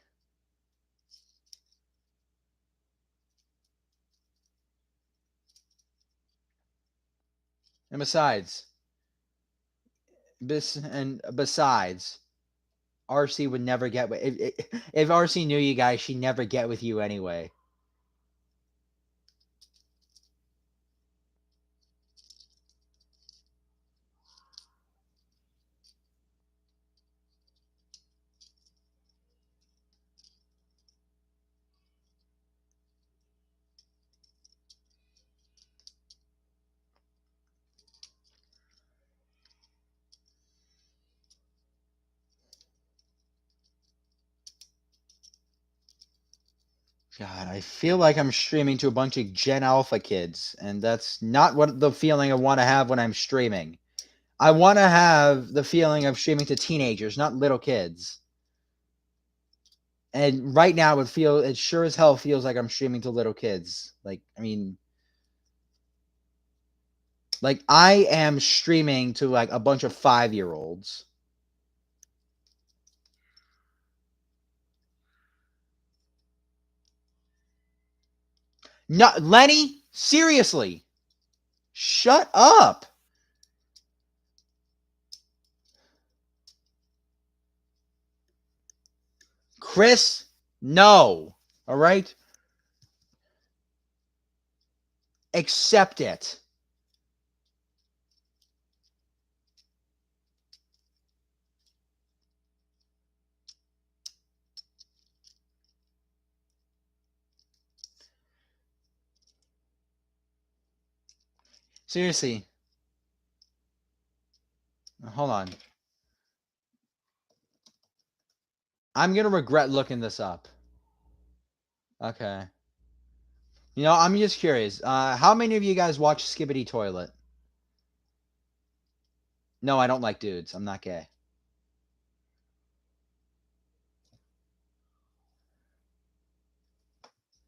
And besides... besides... RC would never get... If RC knew you guys, she'd never get with you anyway. God, I feel like I'm streaming to a bunch of Gen Alpha kids, and that's not what the feeling I want to have when I'm streaming. I want to have the feeling of streaming to teenagers, not little kids. And right now, it sure as hell feels like I'm streaming to little kids. Like, I mean, like I am streaming to like a bunch of 5-year-olds. No, Lenny, seriously, shut up. Chris, no. All right? Accept it. Seriously. Hold on. I'm going to regret looking this up. Okay. You know, I'm just curious. How many of you guys watch Skibbity Toilet? No, I don't like dudes. I'm not gay.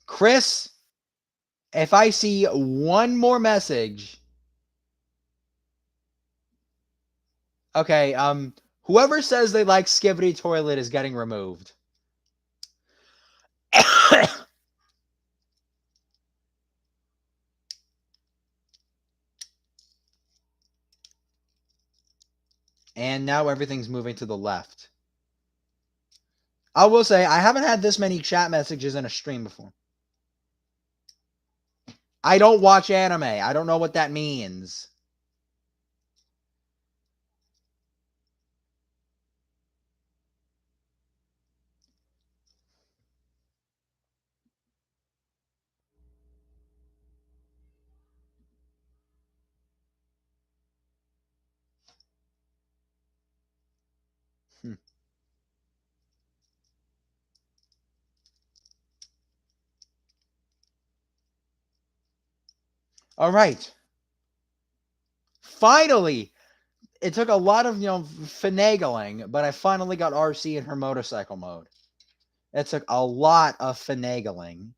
Chris, if I see one more message... Okay, whoever says they like Skibbity Toilet is getting removed. And now everything's moving to the left. I will say, I haven't had this many chat messages in a stream before. I don't watch anime. I don't know what that means. All right. Finally, it took a lot of, finagling, but I finally got RC in her motorcycle mode. It took a lot of finagling.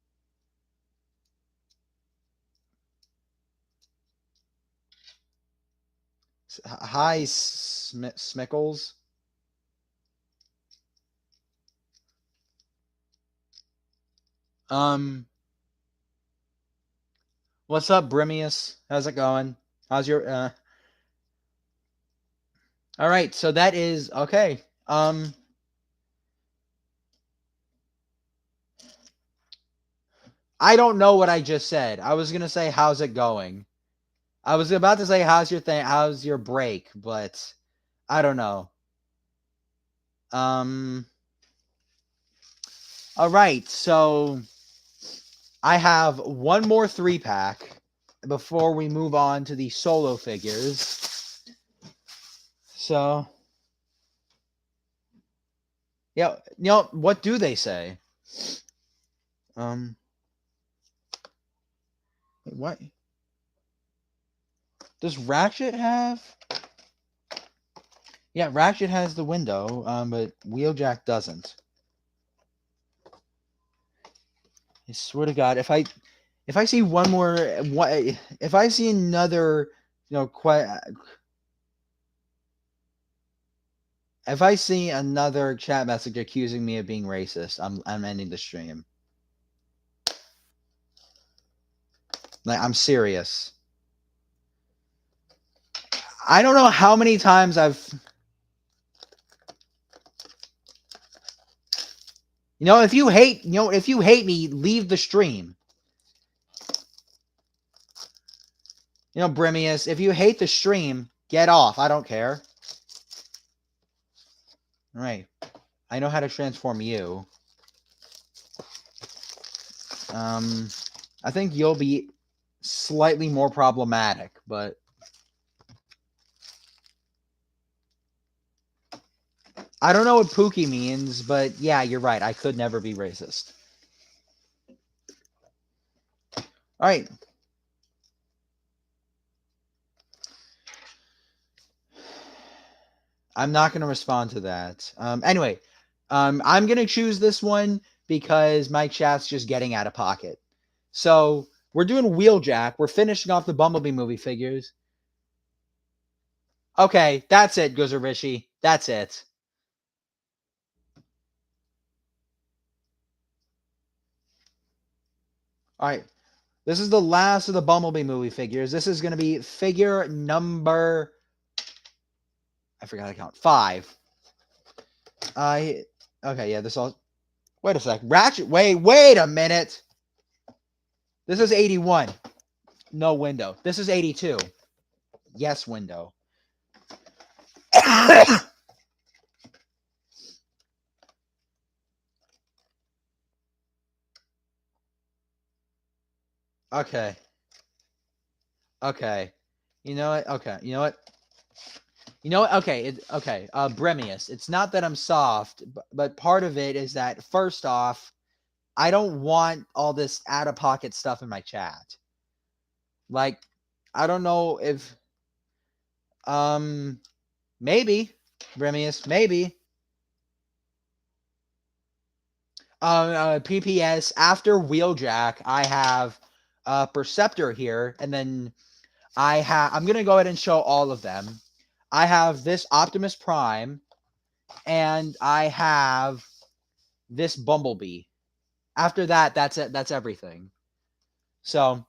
Hi, Smickles. What's up, Brimius? How's it going? How's your, All right, so that is, okay. I don't know what I just said. I was going to say, how's it going? I was about to say, how's your break, but I don't know. All right, so I have one more 3-pack before we move on to the solo figures. So, yeah, what do they say? Um, what does Ratchet have? Yeah, Ratchet has the window, but Wheeljack doesn't. I swear to God, if I see one more, if I see another, quite, if I see another chat message accusing me of being racist, I'm ending the stream. Like, I'm serious. I don't know how many times if you hate, if you hate me, leave the stream. Brimius, if you hate the stream, get off. I don't care. All right. I know how to transform you. I think you'll be slightly more problematic, but I don't know what Pookie means, but yeah, you're right. I could never be racist. All right. I'm not going to respond to that. Anyway, I'm going to choose this one because my chat's just getting out of pocket. So we're doing Wheeljack. We're finishing off the Bumblebee movie figures. Okay, that's it, Guzurishi. That's it. All right. This is the last of the Bumblebee movie figures. This is going to be figure number... I forgot to count. 5. Okay, yeah, this all... Wait a sec. Ratchet... Wait a minute. This is 81. No window. This is 82. Yes, window. Okay. Okay. You know what? Okay. You know what? Okay. Okay. Bremius. It's not that I'm soft, but part of it is that, first off, I don't want all this out of pocket stuff in my chat. Like, I don't know if, maybe, Bremius, maybe. PPS, after Wheeljack, I have Perceptor here, and then I'm going to go ahead and show all of them. I have this Optimus Prime, and I have this Bumblebee. After that, that's it. That's everything. So,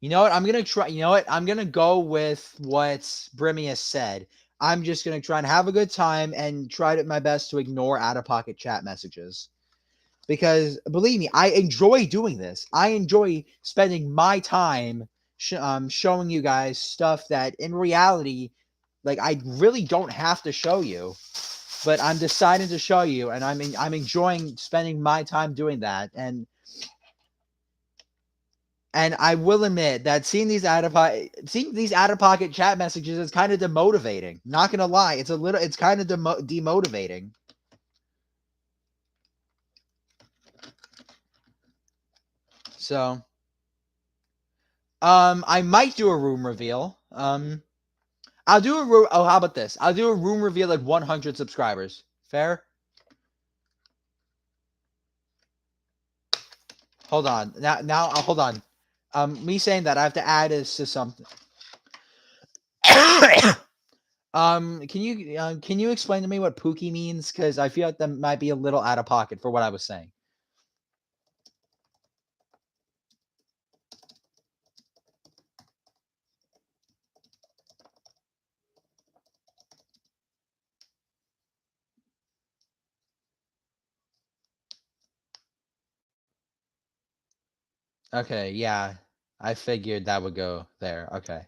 you know what? I'm going to try. You know what? I'm going to go with what Brimius said. I'm just going to try and have a good time and try my best to ignore out-of-pocket chat messages. Because, believe me, I enjoy doing this. I enjoy spending my time showing you guys stuff that, in reality, like, I really don't have to show you. But I'm deciding to show you, and I'm enjoying spending my time doing that. And I will admit that seeing these out of pocket chat messages is kind of demotivating. Not gonna lie, it's kind of demotivating. So, I might do a room reveal. I'll do a room. Oh, how about this? I'll do a room reveal at 100 subscribers. Fair? Hold on. Now, hold on. Me saying that I have to add this to something. Can you explain to me what Pookie means? Because I feel like that might be a little out of pocket for what I was saying. Okay, yeah. I figured that would go there. Okay.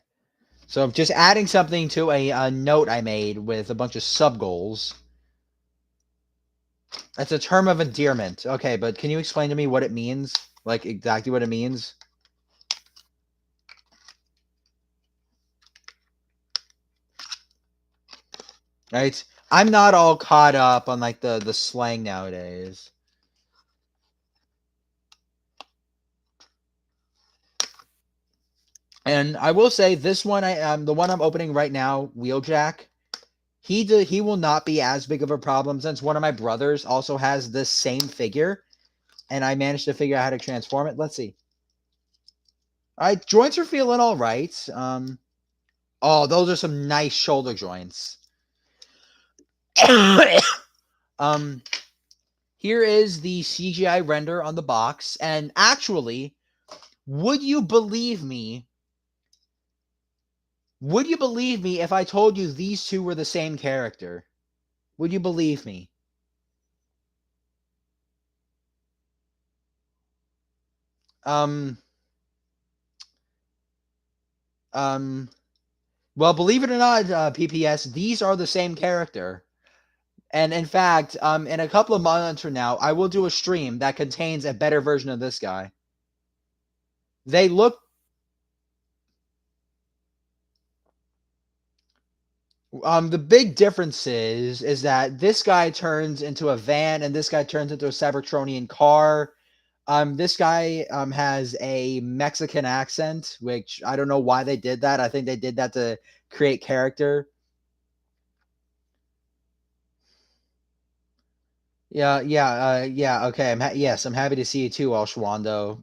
So just adding something to a note I made with a bunch of sub goals. That's a term of endearment. Okay, but can you explain to me what it means? Like, exactly what it means? right? I'm not all caught up on like the slang nowadays. And I will say this one, the one I'm opening right now, Wheeljack. He will not be as big of a problem since one of my brothers also has this same figure, and I managed to figure out how to transform it. Let's see. All right, joints are feeling all right. Oh, those are some nice shoulder joints. um, Here is the CGI render on the box, and actually, would you believe me? Would you believe me if I told you these two were the same character? Would you believe me? Um, um, well, believe it or not, PPS, these are the same character. And in fact, in a couple of months from now, I will do a stream that contains a better version of this guy. They look. The big difference is that this guy turns into a van, and this guy turns into a Cybertronian car. This guy has a Mexican accent, which I don't know why they did that. I think they did that to create character. Yeah. Okay, yes, I'm happy to see you too, Alshwando.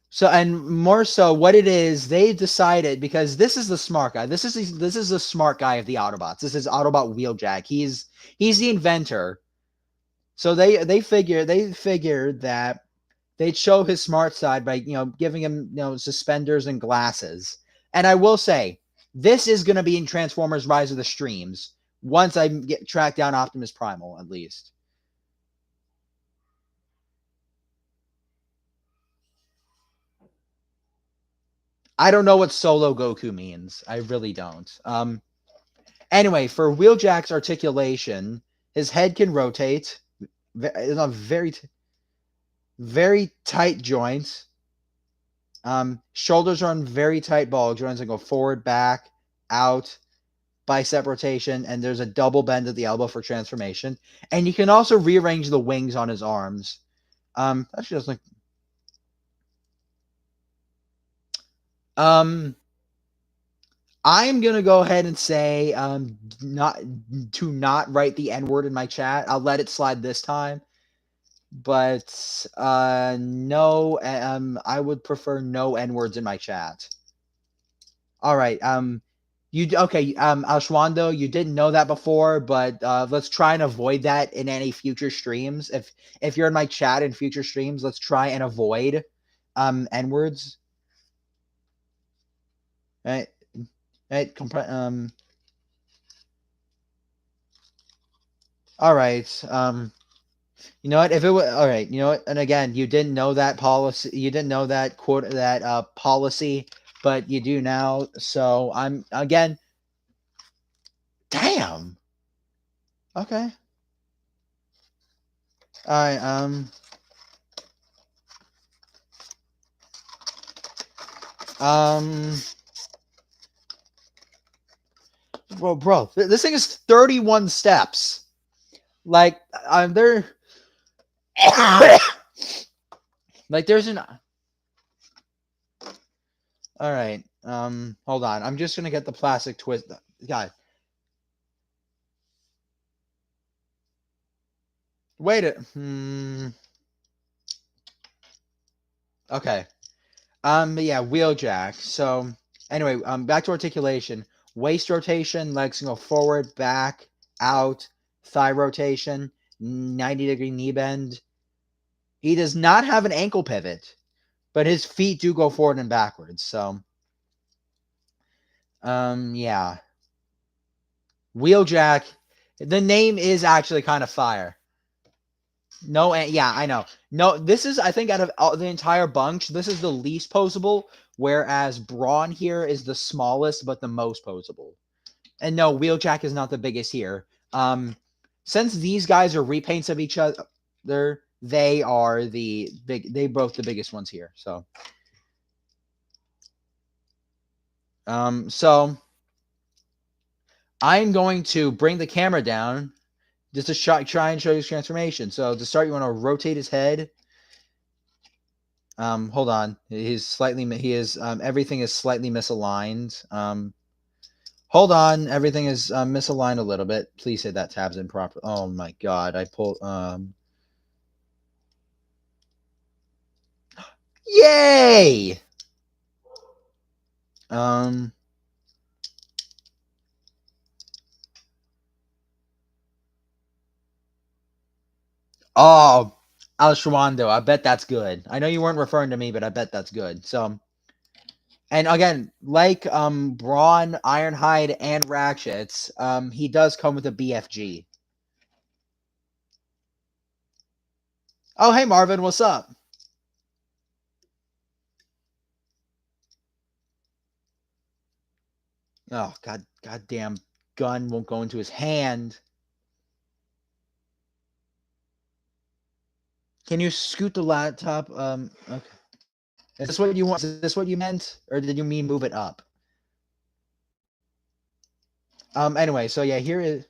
So and more so, what it is, they decided because this is the smart guy. This is the smart guy of the Autobots. This is Autobot Wheeljack. He's the inventor. So they figured that they'd show his smart side by giving him suspenders and glasses. And I will say, this is going to be in Transformers: Rise of the Streams once I get track down Optimus Primal at least. I don't know what Solo Goku means. I really don't. Anyway, for Wheeljack's articulation, his head can rotate. It's a very tight joints. Shoulders are on very tight ball joints and go forward, back, out, bicep rotation, and there's a double bend at the elbow for transformation. And you can also rearrange the wings on his arms. Actually, just like I'm gonna go ahead and say not write the N word in my chat. I'll let it slide this time. But no, I would prefer no N words in my chat. All right. You okay? Ashwando, you didn't know that before, but let's try and avoid that in any future streams. If you're in my chat in future streams, let's try and avoid N words. Right. Right. All right. You know what? If it was all right, you know what? And again, you didn't know that policy. You didn't know that quote that policy, but you do now. So I'm again. Damn. Okay. All right. Um. Well, bro, this thing is 31 steps. Like, there. Like, there's an. All right. Hold on. I'm just gonna get the plastic twist. God. Wait it. Okay. But yeah, Wheeljack. So anyway, back to articulation. Waist rotation, legs can go forward, back, out, thigh rotation, 90-degree knee bend. He does not have an ankle pivot, but his feet do go forward and backwards. So yeah. Wheeljack. The name is actually kind of fire. No, yeah, I know. No, this is, I think, out of the entire bunch, this is the least posable, whereas Brawn here is the smallest but the most posable. And no, Wheeljack is not the biggest here. Since these guys are repaints of each other, they are they both the biggest ones here. So, so I'm going to bring the camera down just to try and show you his transformation. So to start, you want to rotate his head. Hold on. Everything is slightly misaligned. Hold on. Everything is misaligned a little bit. Please say that tab's improper. Oh my God. I pulled, yay! Um, oh, Alshwando. I bet that's good. I know you weren't referring to me, but I bet that's good. So, and again, like Braun, Ironhide, and Ratchets, he does come with a BFG. Oh, hey Marvin, what's up? Oh, goddamn gun won't go into his hand. Can you scoot the laptop? Okay. Is this what you want? Is this what you meant, or did you mean move it up? Anyway, so yeah, here is.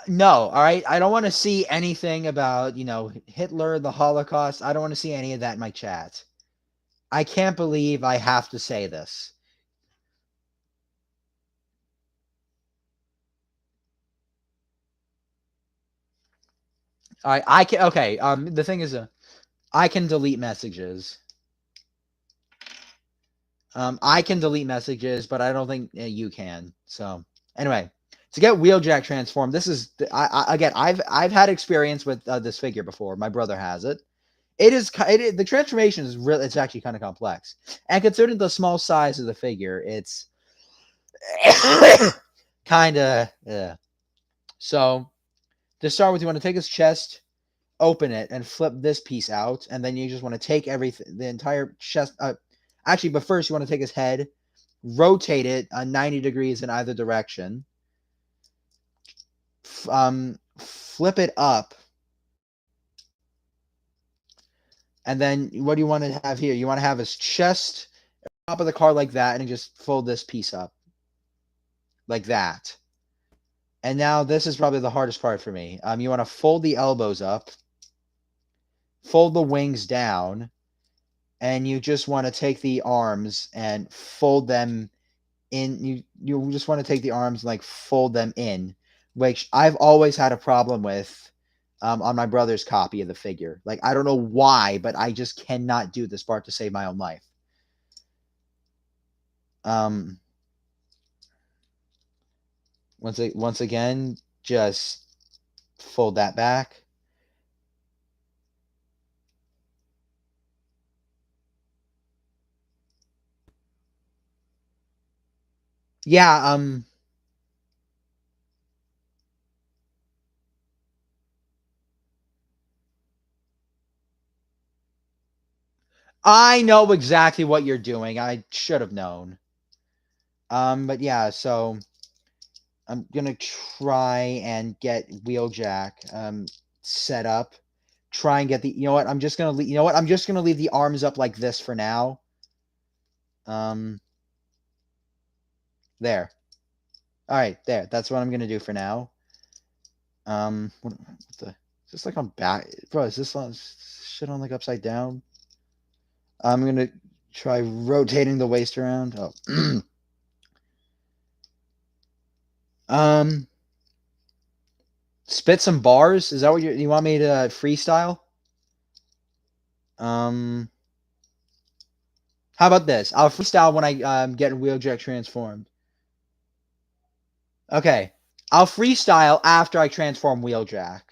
No, all right. I don't want to see anything about Hitler, the Holocaust. I don't want to see any of that in my chat. I can't believe I have to say this. All right, I can. Okay. The thing is, I can delete messages. I can delete messages, but I don't think you can. So anyway, to get Wheeljack transformed, this is again. I've had experience with this figure before. My brother has it. The transformation is really. It's actually kind of complex, and considering the small size of the figure, it's kind of. So to start with, you want to take his chest, open it, and flip this piece out, and then you just want to take everything, the entire chest. Actually, but first you want to take his head, rotate it 90 degrees in either direction, flip it up, and then what do you want to have here? You want to have his chest, top of the car like that, and just fold this piece up like that. And now this is probably the hardest part for me. You want to fold the elbows up, fold the wings down, and you just want to take the arms and fold them in. You just want to take the arms and like fold them in, which I've always had a problem with on my brother's copy of the figure. Like I don't know why, but I just cannot do this part to save my own life. Um, once again, just fold that back. Yeah, I know exactly what you're doing. I should have known. But yeah, so I'm gonna try and get Wheeljack set up. Try and get the. You know what? I'm just gonna. You know what? I'm just gonna leave the arms up like this for now. There. All right, there. That's what I'm gonna do for now. What the? Is this like on back, bro? Is this on shit on like upside down? I'm gonna try rotating the waist around. Oh. um. Spit some bars. Is that what you want me to freestyle? Um. How about this? I'll freestyle when I get Wheeljack transformed. Okay. I'll freestyle after I transform Wheeljack.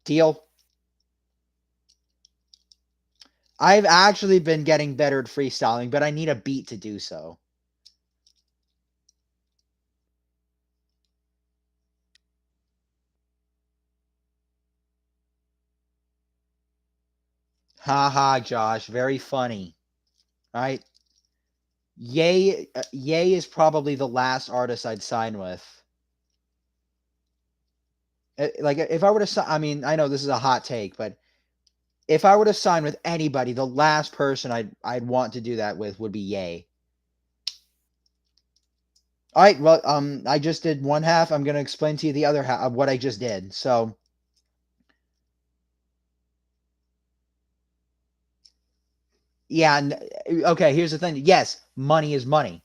Deal? I've actually been getting better at freestyling, but I need a beat to do so. Haha, Josh. Very funny. All right. Ye is probably the last artist I'd sign with. Like if I were to sign, I mean, I know this is a hot take, but if I were to sign with anybody, the last person I'd want to do that with would be Ye. All right, well, I just did one half. I'm gonna explain to you the other half of what I just did. So, yeah, okay. Here's the thing. Yes, money is money,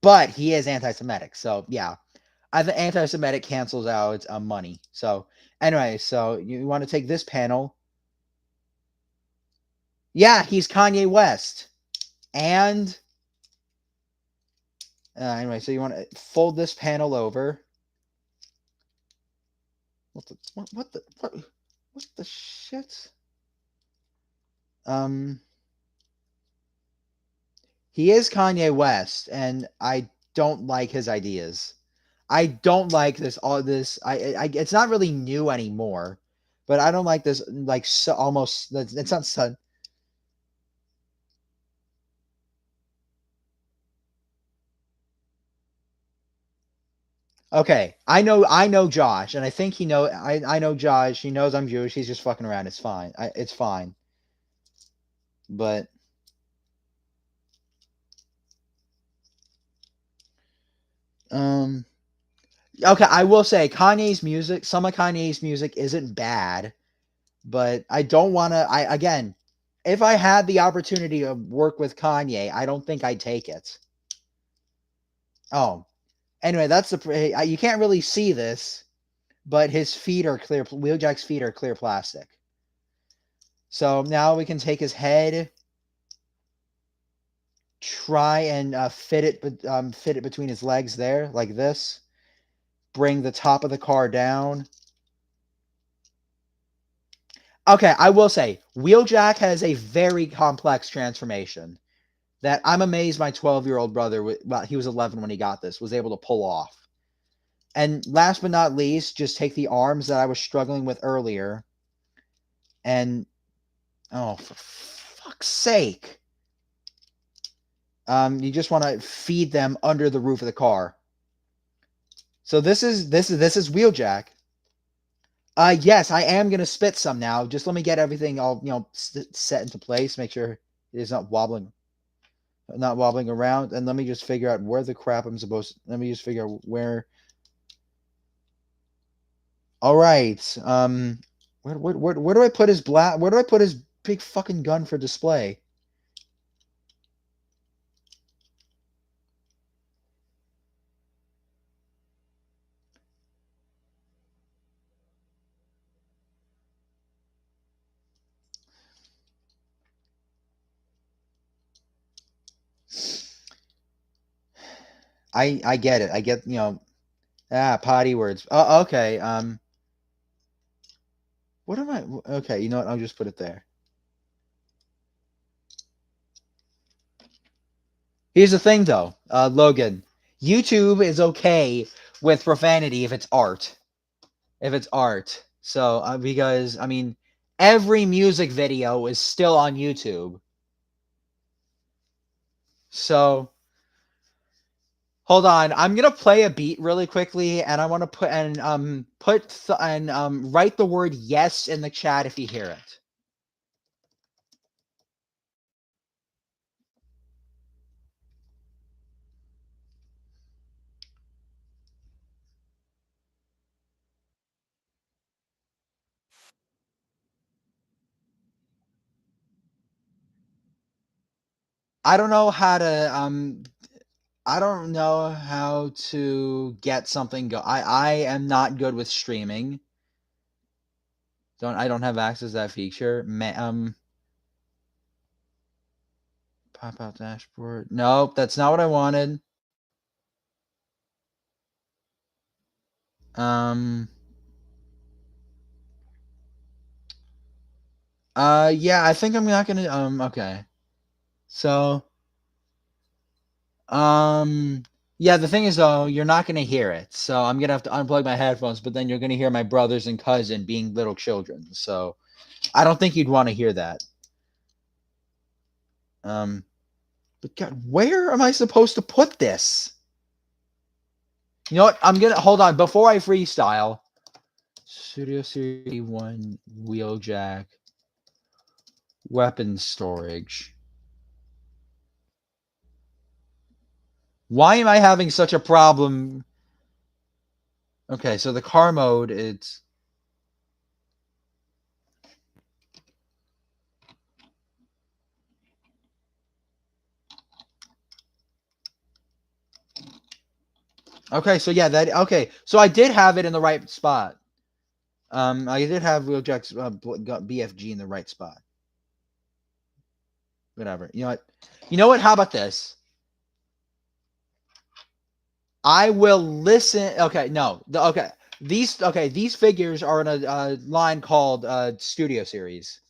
but he is anti-Semitic. So, yeah, I think anti-Semitic cancels out money. So, anyway, so you want to take this panel? Yeah, he's Kanye West, and anyway, so you want to fold this panel over. What the shit? Um, he is Kanye West, and I don't like his ideas. I don't like this. All this. It's not really new anymore, but I don't like this. Like so, almost. It's not. So, okay, I know Josh, and I think he know. I know Josh. He knows I'm Jewish. He's just fucking around. It's fine. It's fine. But um, okay, I will say Kanye's music. Some of Kanye's music isn't bad, but I don't want to. I again, if I had the opportunity to work with Kanye, I don't think I'd take it. Oh, anyway, that's the you can't really see this, but his feet are clear. Wheeljack's feet are clear plastic. So now we can take his head, try and fit it between his legs there, like this. Bring the top of the car down. Okay, I will say, Wheeljack has a very complex transformation that I'm amazed my 12-year-old brother, well, he was 11 when he got this, was able to pull off. And last but not least, just take the arms that I was struggling with earlier and, oh, for fuck's sake. You just want to feed them under the roof of the car. So this is Wheeljack. Yes, I am gonna spit some now. Just let me get everything all set into place. Make sure it is not wobbling around, and let me just figure out where the crap I'm supposed. Let me just figure out where. All right. Where do I put his Where do I put his big fucking gun for display? I get it. I get potty words. Oh, okay. What am I? Okay, you know what? I'll just put it there. Here's the thing, though, Logan. YouTube is okay with profanity if it's art. If it's art. So, because, I mean, every music video is still on YouTube. So, hold on. I'm gonna play a beat really quickly, and I want to write the word yes in the chat if you hear it. I don't know how to I don't know how to get something go. I am not good with streaming. I don't have access to that feature. Pop out dashboard. Nope, that's not what I wanted. Um yeah, I think I'm not gonna okay. So yeah, the thing is though, you're not gonna hear it. So I'm gonna have to unplug my headphones, but then you're gonna hear my brothers and cousin being little children. So I don't think you'd want to hear that. But God, where am I supposed to put this? You know what? I'm gonna hold on before I freestyle. Studio Series 1 Wheeljack Weapon storage. Why am I having such a problem? Okay, so the car mode, it's okay. So yeah, that okay. So I did have it in the right spot. I did have Wheeljack's BFG in the right spot. Whatever. You know what? You know what? How about this? I will listen. Okay, no. Okay. These figures are in a line called Studio Series.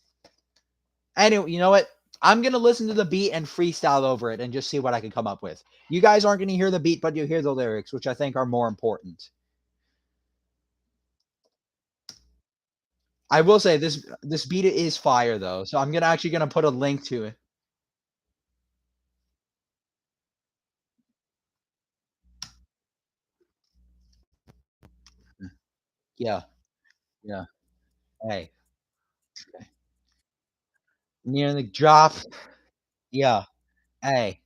Anyway, you know what? I'm gonna listen to the beat and freestyle over it and just see what I can come up with. You guys aren't gonna hear the beat, but you hear the lyrics, which I think are more important. I will say this beat is fire though, so I'm gonna actually gonna put a link to it. Yeah, yeah. Hey, near the drop. Yeah. Hey,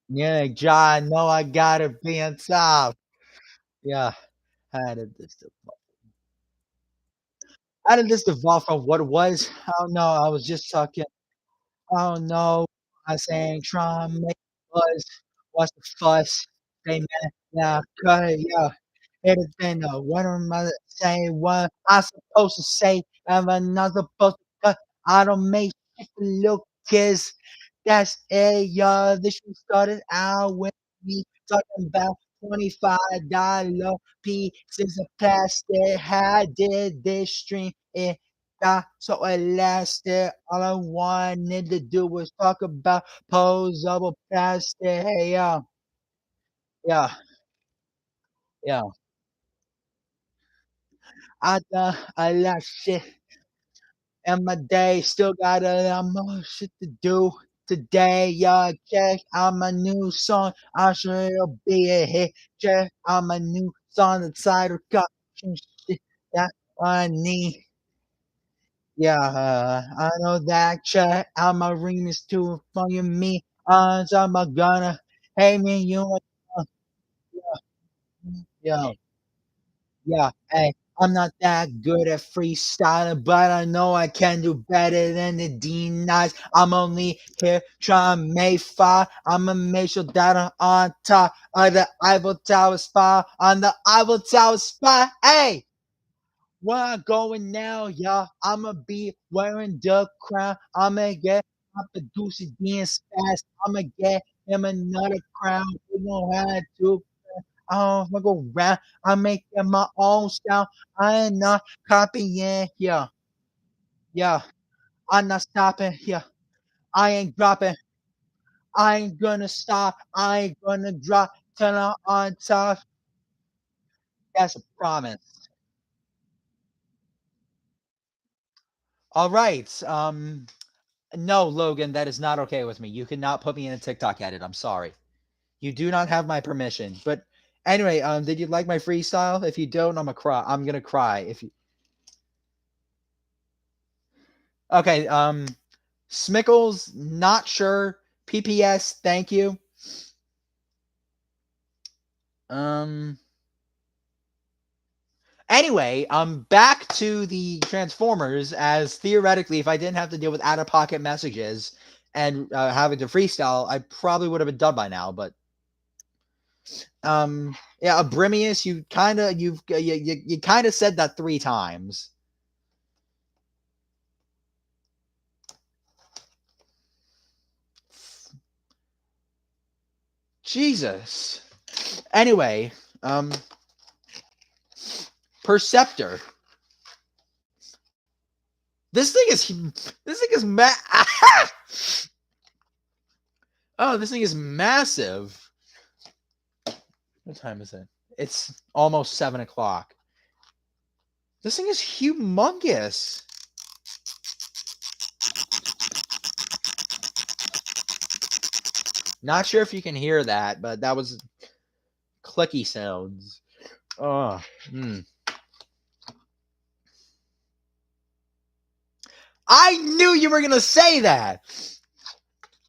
near the drop. I know I gotta be on top. Yeah. How did this? How did this devolve from what it was? I don't know. I was just talking. Oh no, I saying try and make buzz. What's the fuss? They man, yeah, cut it, yeah. Everything what am I saying? What I supposed to say? Am I not supposed to cut? I don't make shit for little kids. That's it, y'all. This shit started out with me talking about $25 pieces of plastic. How did this string it got so elastic? All I wanted to do was talk about posable plastic. Hey, yeah, yeah. I done a lot of shit in my day. Still got a lot more shit to do today. Y'all check out my new song. I'm sure it'll be a hit. Check out my new song. The title got some shit that I need. Yeah, I know that. Check out my remix too. For you, me. I'm gonna. Hey, me, you. Yeah. Yeah, hey, I'm not that good at freestyling, but I know I can do better than the D9s. I'm only here trying to make fire. I'ma make sure that I'm on top of the Eiffel Tower spot. On the Eiffel Tower spot, hey! Where I'm going now, y'all, I'ma be wearing the crown. I'ma get my producer being fast. I'ma get him another crown. We gon' have to I go round. I'm making my own style. I am not copying. Yeah, yeah. I'm not stopping. Yeah, I ain't dropping. I ain't gonna stop. I ain't gonna drop till I'm on top. That's a promise. All right. No, Logan, that is not okay with me. You cannot put me in a TikTok edit. I'm sorry. You do not have my permission. But anyway, did you like my freestyle? If you don't, I'm gonna cry. I'm gonna cry. If you okay, Smickles, not sure. PPS, thank you. Um. Anyway, back to the Transformers. As theoretically, if I didn't have to deal with out-of-pocket messages and having to freestyle, I probably would have been done by now. But yeah, Abrimius, you kind of said that 3 times. Jesus. Anyway, Perceptor. This thing is oh, this thing is massive. What time is it? It's almost 7 o'clock. This thing is humongous. Not sure if you can hear that, but that was clicky sounds. Oh, I knew you were gonna say that.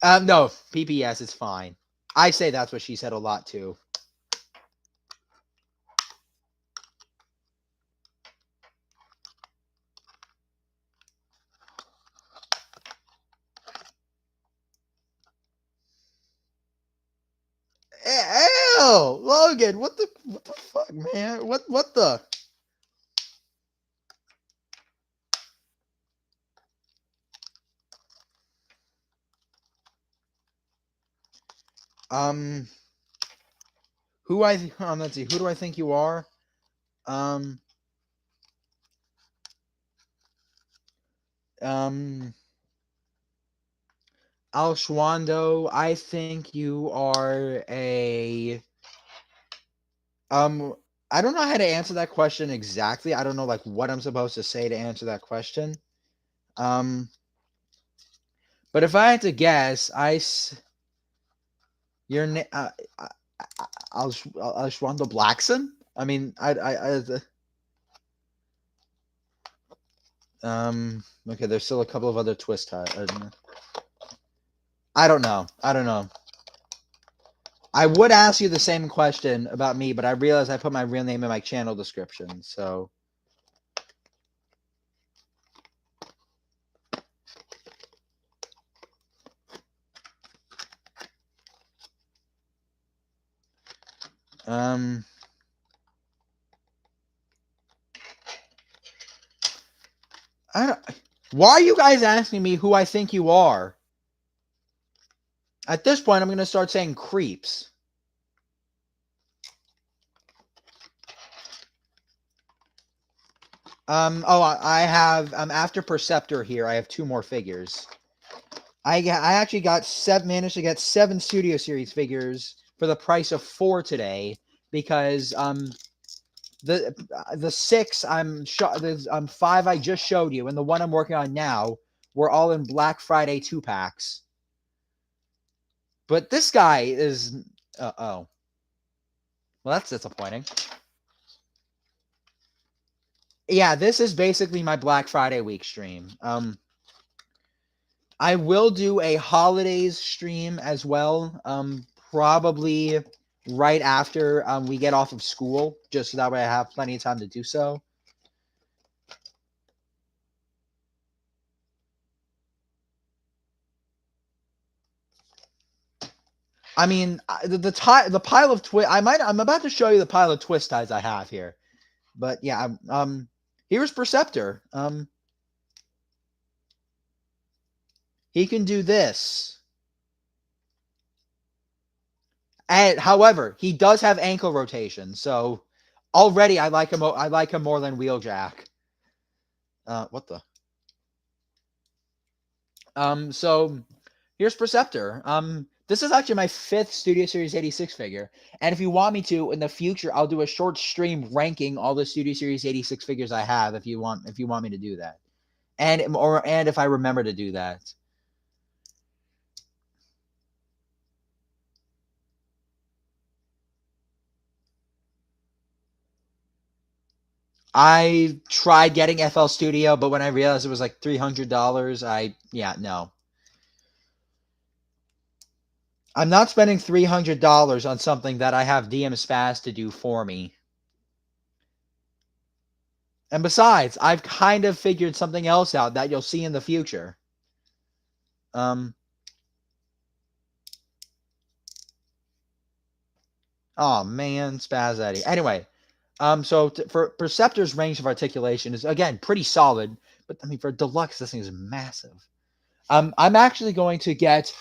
No, PPS, it's fine. I say that's what she said a lot too. Ew, Logan, what the fuck, man? What the? Um, let's see, who do I think you are? Um, um, Al Schwando, I think you are a um. I don't know how to answer that question exactly. I don't know like what I'm supposed to say to answer that question. Um, but if I had to guess, your name, Alshwanda Blackson. I mean, okay. There's still a couple of other twist. I don't know. I don't know. I would ask you the same question about me, but I realized I put my real name in my channel description. So, um, I don't. Why are you guys asking me who I think you are? At this point, I'm gonna start saying creeps. Oh, I have. After Perceptor here, I have two more figures. I actually managed to get 7 Studio Series figures for the price of 4 today because the 6 the 5 I just showed you and the one I'm working on now were all in Black Friday 2-packs. But this guy is oh. Well, that's disappointing. Yeah, this is basically my Black Friday week stream. I will do a holidays stream as well. Probably right after we get off of school, just so that way I have plenty of time to do so. I mean, the pile of twist. I'm about to show you the pile of twist ties I have here, but yeah. Here's Perceptor. He can do this. And however, he does have ankle rotation, so already I like him. I like him more than Wheeljack. What the? So here's Perceptor. This is actually my 5th Studio Series 86 figure, and if you want me to in the future, I'll do a short stream ranking all the Studio Series 86 figures I have. If you want me to do that, and if I remember to do that. I tried getting FL Studio, but when I realized it was like $300, no. I'm not spending $300 on something that I have DM Spaz to do for me. And besides, I've kind of figured something else out that you'll see in the future. Oh man, Spaz Eddie. Anyway, so for Perceptor's range of articulation is again pretty solid, but I mean for deluxe, this thing is massive. I'm actually going to get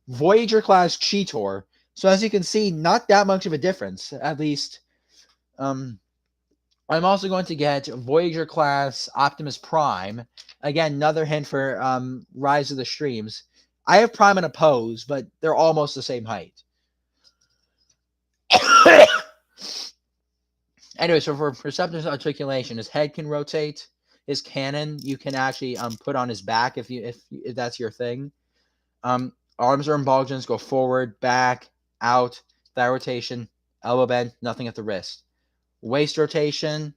Voyager class Cheetor. So as you can see, not that much of a difference, at least. I'm also going to get Voyager class Optimus Prime. Again, another hint for Rise of the Streams. I have Prime in a pose, but they're almost the same height. Anyway, so for Perceptor's articulation, his head can rotate. His cannon you can actually put on his back if that's your thing. Arms or embulgence go forward, back, out, thigh rotation, elbow bend, nothing at the wrist. Waist rotation,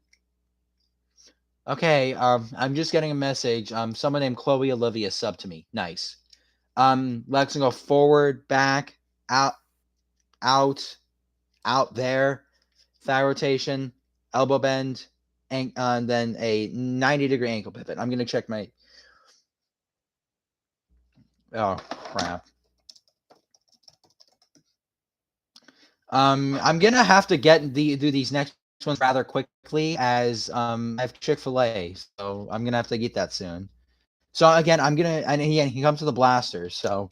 Okay, I'm just getting a message. Someone named Chloe Olivia sub to me. Nice. Let's go forward, back, out, out, out there, thigh rotation, elbow bend, and then a 90-degree ankle pivot. I'm gonna check my. Oh crap. I'm gonna have to do these next ones rather quickly as I have Chick-fil-A, so I'm gonna have to get that soon. So again, and he comes with a blaster, so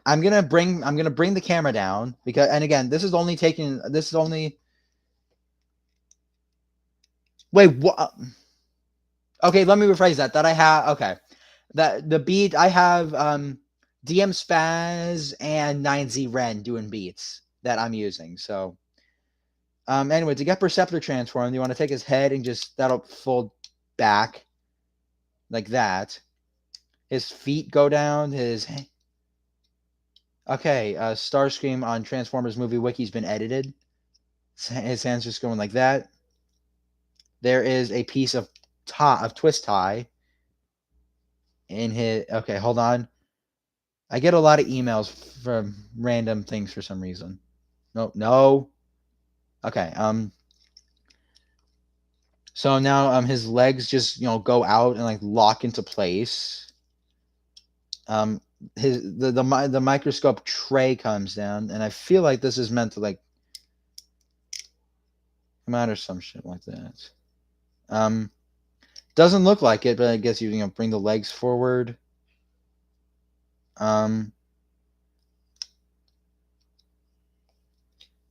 I'm gonna bring the camera down because, and again, this is only wait what. Okay, let me rephrase that. That I have okay. That the beat I have DM Spaz and 9Z Ren doing beats that I'm using. So anyway, to get Perceptor transformed, you want to take his head and just that'll fold back like that. His feet go down. Okay. Starscream on Transformers movie wiki's been edited. His hands just going like that. There is a piece of twist tie in his. Okay, hold on. I get a lot of emails from random things for some reason. No, no. Okay. So now his legs just go out and like lock into place. His the microscope tray comes down, and I feel like this is meant to like come out or some shit like that. Doesn't look like it, but I guess you bring the legs forward.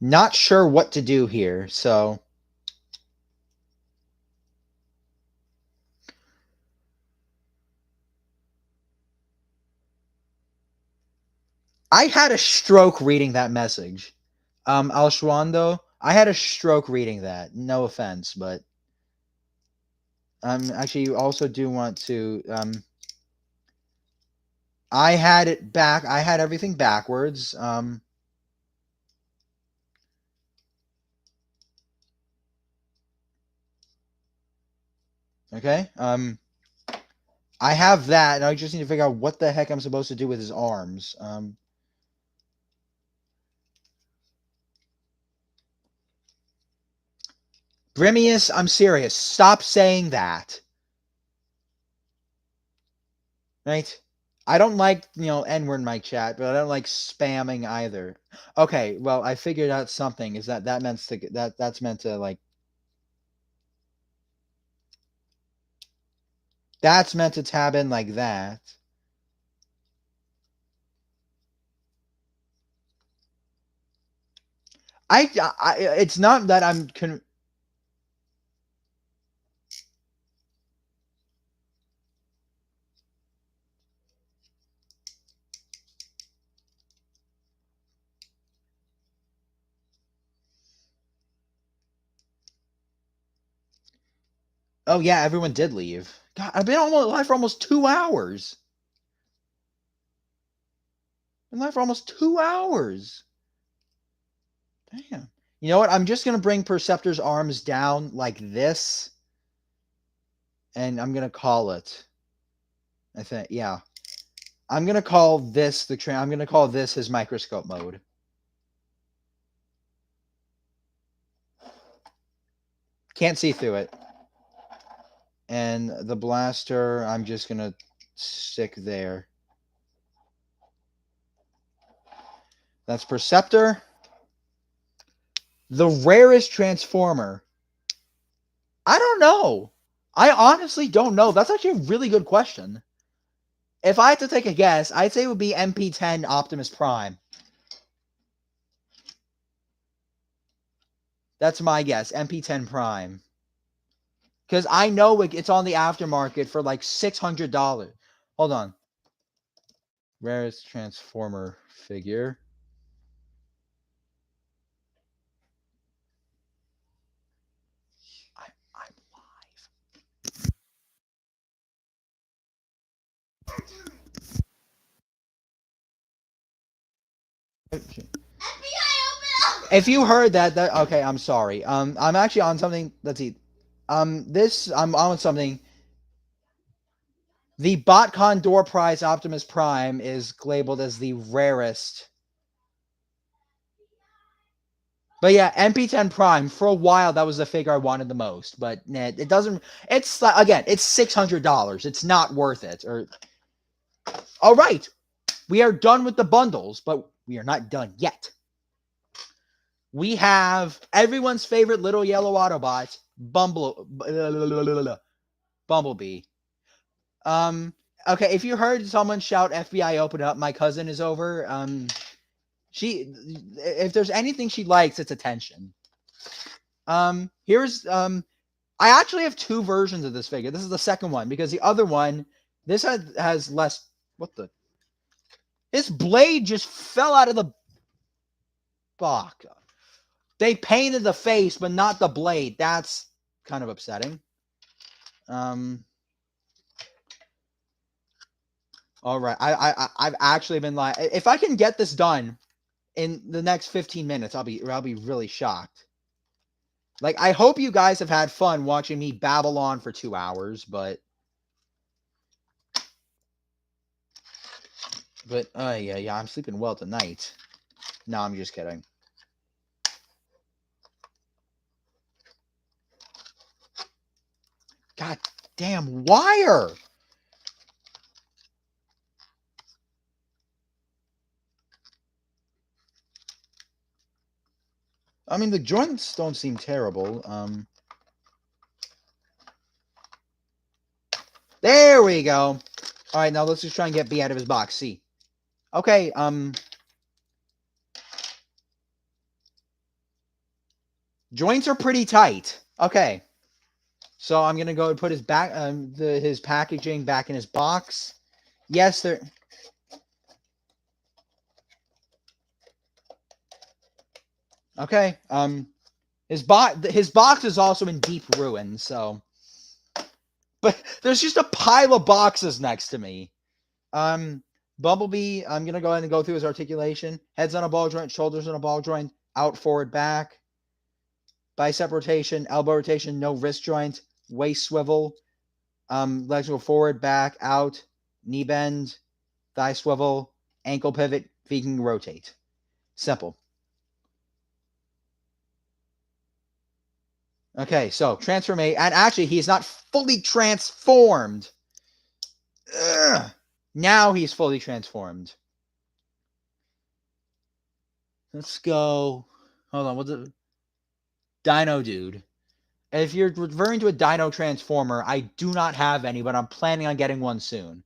Not sure what to do here, so I had a stroke reading that message. Alshwando, I had a stroke reading that. No offense, but actually, you also do want to I had it back. I had everything backwards. Okay. I have that, and I just need to figure out what the heck I'm supposed to do with his arms. Brimius, I'm serious. Stop saying that. Right? I don't like, N-word in my chat, but I don't like spamming either. Okay, well, I figured out something. Is that meant to that's meant to like that's meant to tab in like that. It's not that I'm Oh yeah, everyone did leave. God, I've been live for almost 2 hours. Been live for almost 2 hours. Damn. You know what? I'm just gonna bring Perceptor's arms down like this, and I'm gonna call it. I think, yeah. I'm gonna call this I'm gonna call this his microscope mode. Can't see through it. And the blaster, I'm just gonna stick there. That's Perceptor. The rarest Transformer. I don't know. I honestly don't know. That's actually a really good question. If I had to take a guess, I'd say it would be MP10 Optimus Prime. That's my guess. MP10 Prime. Because I know it's on the aftermarket for like $600. Hold on. Rarest Transformer figure. I'm live. If you heard that, okay, I'm sorry. I'm actually on something. Let's see. This I'm on something. The BotCon Door Prize Optimus Prime is labeled as the rarest. But yeah, MP10 Prime, for a while, that was the figure I wanted the most. But nah, it doesn't. It's, again, it's $600. It's not worth it. Or, all right, we are done with the bundles, but we are not done yet. We have everyone's favorite little yellow Autobot, Bumblebee. Um, okay, if you heard someone shout "FBI, open up!" My cousin is over. If there's anything she likes, it's attention. Here's I actually have two versions of this figure. This is the second one because the other one, this has less. What the? His blade just fell out of the box. They painted the face, but not the blade. That's kind of upsetting. All right. I've actually been like, if I can get this done in the next 15 minutes, I'll be really shocked. Like, I hope you guys have had fun watching me babble on for 2 hours, but yeah, I'm sleeping well tonight. No, I'm just kidding. God damn wire. I mean, the joints don't seem terrible. There we go. All right, now let's just try and get B out of his box. C. Okay, joints are pretty tight. Okay. So I'm gonna go and put his his packaging back in his box. Yes, they're okay. His box is also in deep ruin. So, but there's just a pile of boxes next to me. Bumblebee. I'm gonna go ahead and go through his articulation. Head's on a ball joint, shoulders on a ball joint, out, forward, back. Bicep rotation, elbow rotation, no wrist joint, waist swivel. Legs go forward, back, out, knee bend, thigh swivel, ankle pivot, feet can rotate. Simple. Okay, so transformate, and actually he's not fully transformed. Ugh. Now he's fully transformed. Let's go. Hold on, what's it? Dino Dude. If you're referring to a Dino Transformer, I do not have any, but I'm planning on getting one soon.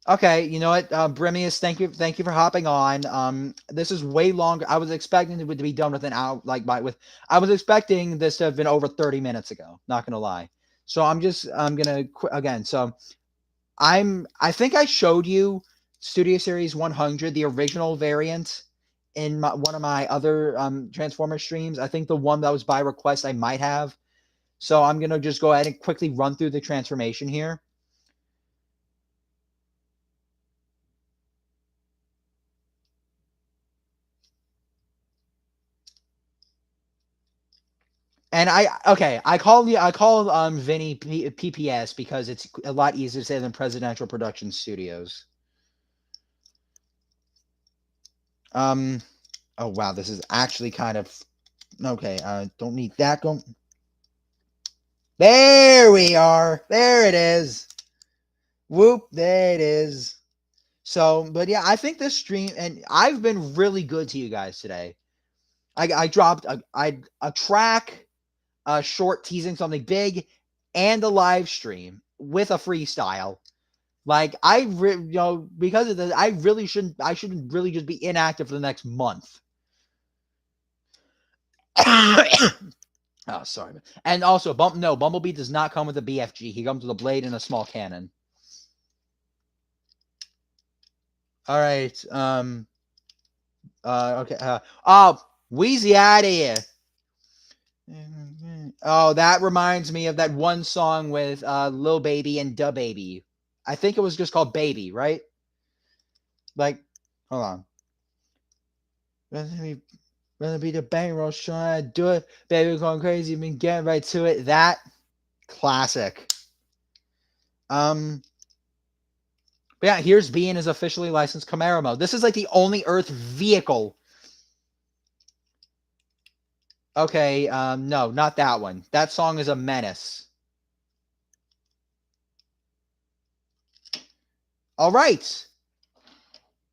Okay, you know what, Brimius, thank you for hopping on. This is way longer. I was expecting it to be done with an hour, I was expecting this to have been over 30 minutes ago. Not gonna lie. So I'm gonna again. So I think I showed you Studio Series 100, the original variant, in one of my other Transformer streams. I think the one that was by request I might have. So I'm gonna just go ahead and quickly run through the transformation here. And I call Vinny PPS because it's a lot easier to say than Presidential Production Studios. Oh wow, this is actually kind of okay. Don't need that. Go. There we are. There it is. Whoop, there it is. So, but yeah, I think this stream, and I've been really good to you guys today. I dropped a track, a short teasing something big, and a live stream with a freestyle. Like because of this, I shouldn't really just be inactive for the next month. Oh, sorry. And also, Bumblebee does not come with a BFG. He comes with a blade and a small cannon. All right. Okay. Wheezy out of here. Oh, that reminds me of that one song with Lil Baby and Da Baby. I think it was just called Baby, right? Like, hold on. Gonna be the bank rush trying to do it. Baby, we're going crazy. Been getting right to it. That classic. But yeah, here's B in his officially licensed Camaro mode. This is like the only Earth vehicle. Okay, no, not that one. That song is a menace. All right.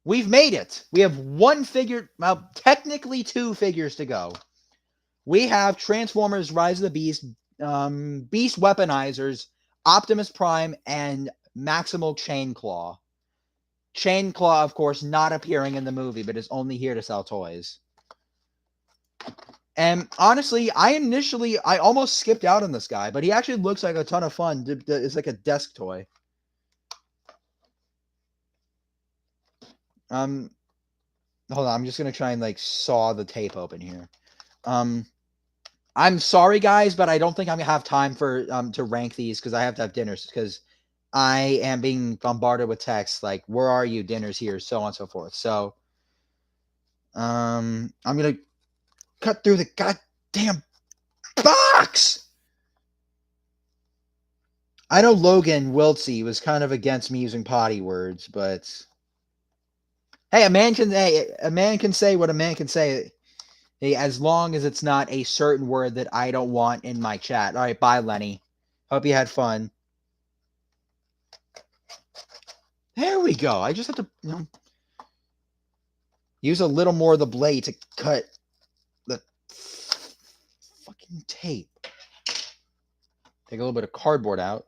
We've made it. We have one figure, well, technically two figures to go. We have Transformers Rise of the Beast, Beast Weaponizers, Optimus Prime, and Maximal Chainclaw. Chainclaw, of course, not appearing in the movie, but is only here to sell toys. And honestly, I almost skipped out on this guy, but he actually looks like a ton of fun. It's like a desk toy. Hold on, I'm just gonna try and like saw the tape open here. I'm sorry guys, but I don't think I'm gonna have time for to rank these because I have to have dinners because I am being bombarded with texts like where are you, dinner's here, so on and so forth. So I'm gonna cut through the goddamn box. I know Logan Wiltsey was kind of against me using potty words, but hey, a man can say what a man can say. Hey, as long as it's not a certain word that I don't want in my chat. All right, bye, Lenny. Hope you had fun. There we go. I just have to, use a little more of the blade to cut the fucking tape. Take a little bit of cardboard out.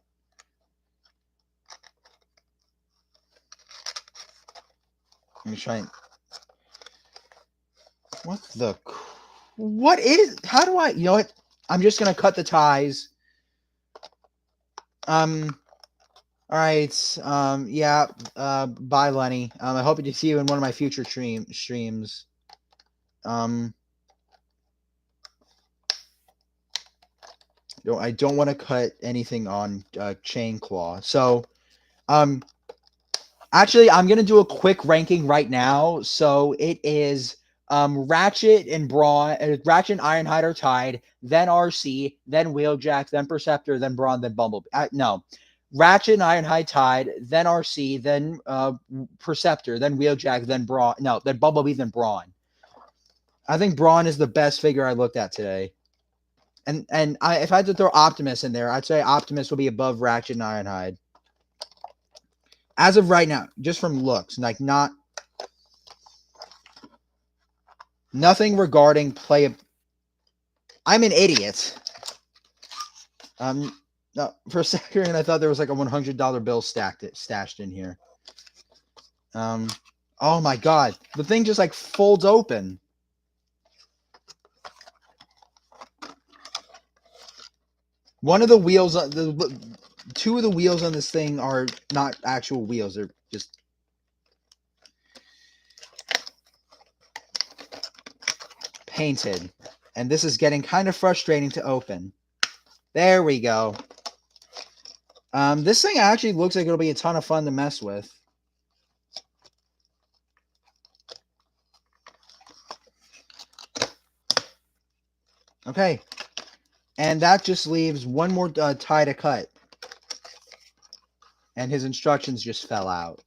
Let me try and... What is... How do I... You know what? I'm just going to cut the ties. All right. Yeah. Bye, Lenny. I hope to see you in one of my future streams. I don't want to cut anything on Chainclaw. So, actually, I'm gonna do a quick ranking right now. So it is Ratchet and Brawn, Ratchet and Ironhide are tied, then RC, then Wheeljack, then Perceptor, then Brawn, then Bumblebee. No, Ratchet and Ironhide tied, then RC, then Perceptor, then Wheeljack, then Brawn. No, then Bumblebee, then Brawn. I think Brawn is the best figure I looked at today. And if I had to throw Optimus in there, I'd say Optimus will be above Ratchet and Ironhide. As of right now, just from looks, like nothing regarding play. I'm an idiot. No, for a second I thought there was like a $100 bill stashed in here. Oh my god, the thing just like folds open. One of the wheels, two of the wheels on this thing are not actual wheels. They're just painted. And this is getting kind of frustrating to open. There we go. This thing actually looks like it'll be a ton of fun to mess with. Okay. And that just leaves one more tie to cut. And his instructions just fell out.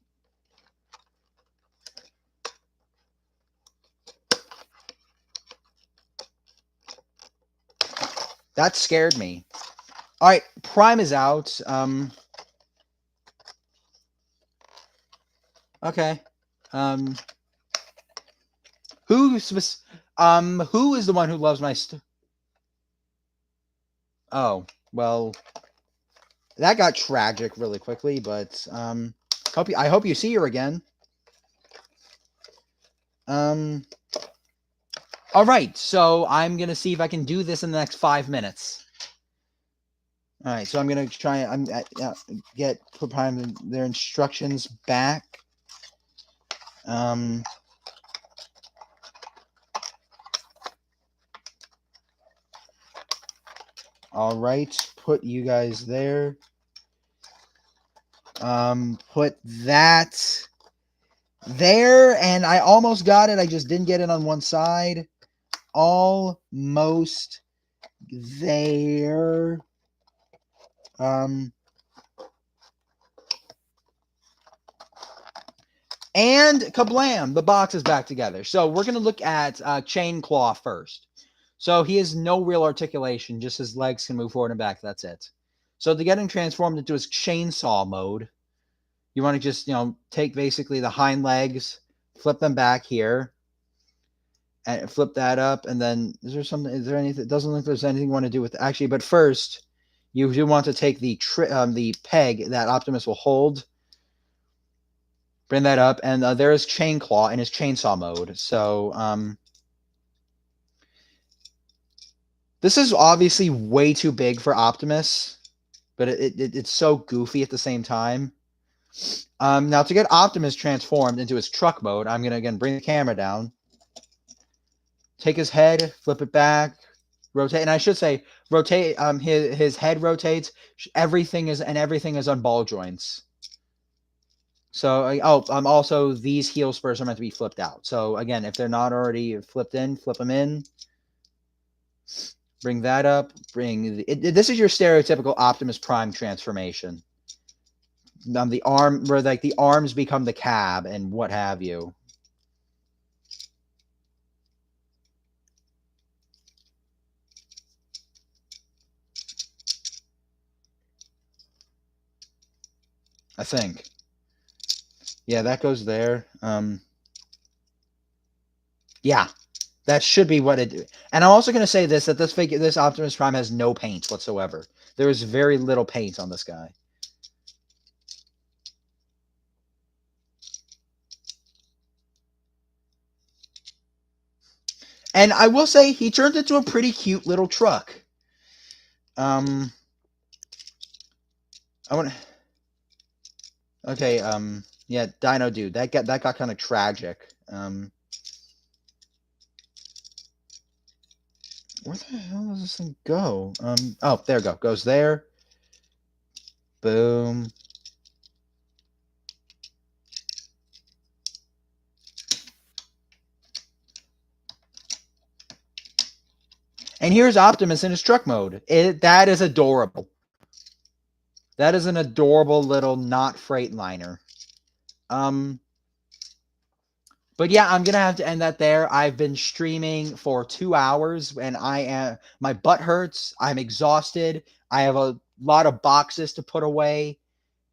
That scared me. All right, Prime is out. Okay. Who is the one who loves my Oh, well, that got tragic really quickly, but I hope you see her again. All right, so I'm gonna see if I can do this in the next 5 minutes. All right, so I'm gonna try. Get Prime their instructions back. All right, put you guys there. Put that there, and I almost got it. I just didn't get it on one side. almost there. Um, and kablam, the box is back together. So we're going to look at Chain Claw first. So he has no real articulation, just his legs can move forward and back. That's it. So to get him transformed into his chainsaw mode, you want to just, take basically the hind legs, flip them back here, and flip that up. And then is there anything? It doesn't look like there's anything you want to do with it. Actually, but first, you do want to take the peg that Optimus will hold, bring that up, and there is Chain Claw in his chainsaw mode. So this is obviously way too big for Optimus, but it's so goofy at the same time. Now to get Optimus transformed into his truck mode, I'm gonna again bring the camera down, take his head, flip it back, rotate, and I should say rotate. His head rotates. Everything is on ball joints. So also these heel spurs are meant to be flipped out. So again, if they're not already flipped in, flip them in. Bring that up. This is your stereotypical Optimus Prime transformation. The arm where like the arms become the cab and what have you. I think. Yeah, that goes there. Yeah, that should be what it. And I'm also going to say that this Optimus Prime has no paint whatsoever. There is very little paint on this guy. And I will say he turned into a pretty cute little truck. I want. Okay. Yeah, Dino Dude. That got kind of tragic. Where the hell does this thing go? Oh, there we go. Goes there. Boom. And here's Optimus in his truck mode. That is adorable. That is an adorable little not Freightliner. But yeah, I'm gonna have to end that there. I've been streaming for 2 hours, and my butt hurts. I'm exhausted. I have a lot of boxes to put away,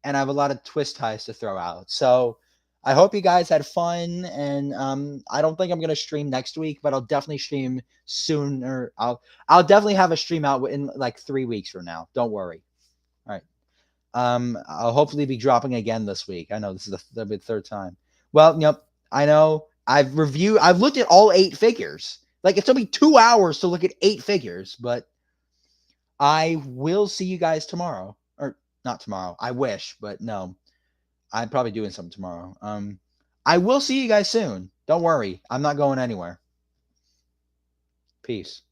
and I have a lot of twist ties to throw out. So I hope you guys had fun. And I don't think I'm gonna stream next week, but I'll definitely stream sooner. I'll definitely have a stream out in like 3 weeks from now. Don't worry. All right. I'll hopefully be dropping again this week. I know this is the third time. Well, I know I've looked at all 8 figures. Like, it took me 2 hours to look at 8 figures, but I will see you guys tomorrow. Or not tomorrow. I wish, but no. I'm probably doing something tomorrow. I will see you guys soon. Don't worry. I'm not going anywhere. Peace.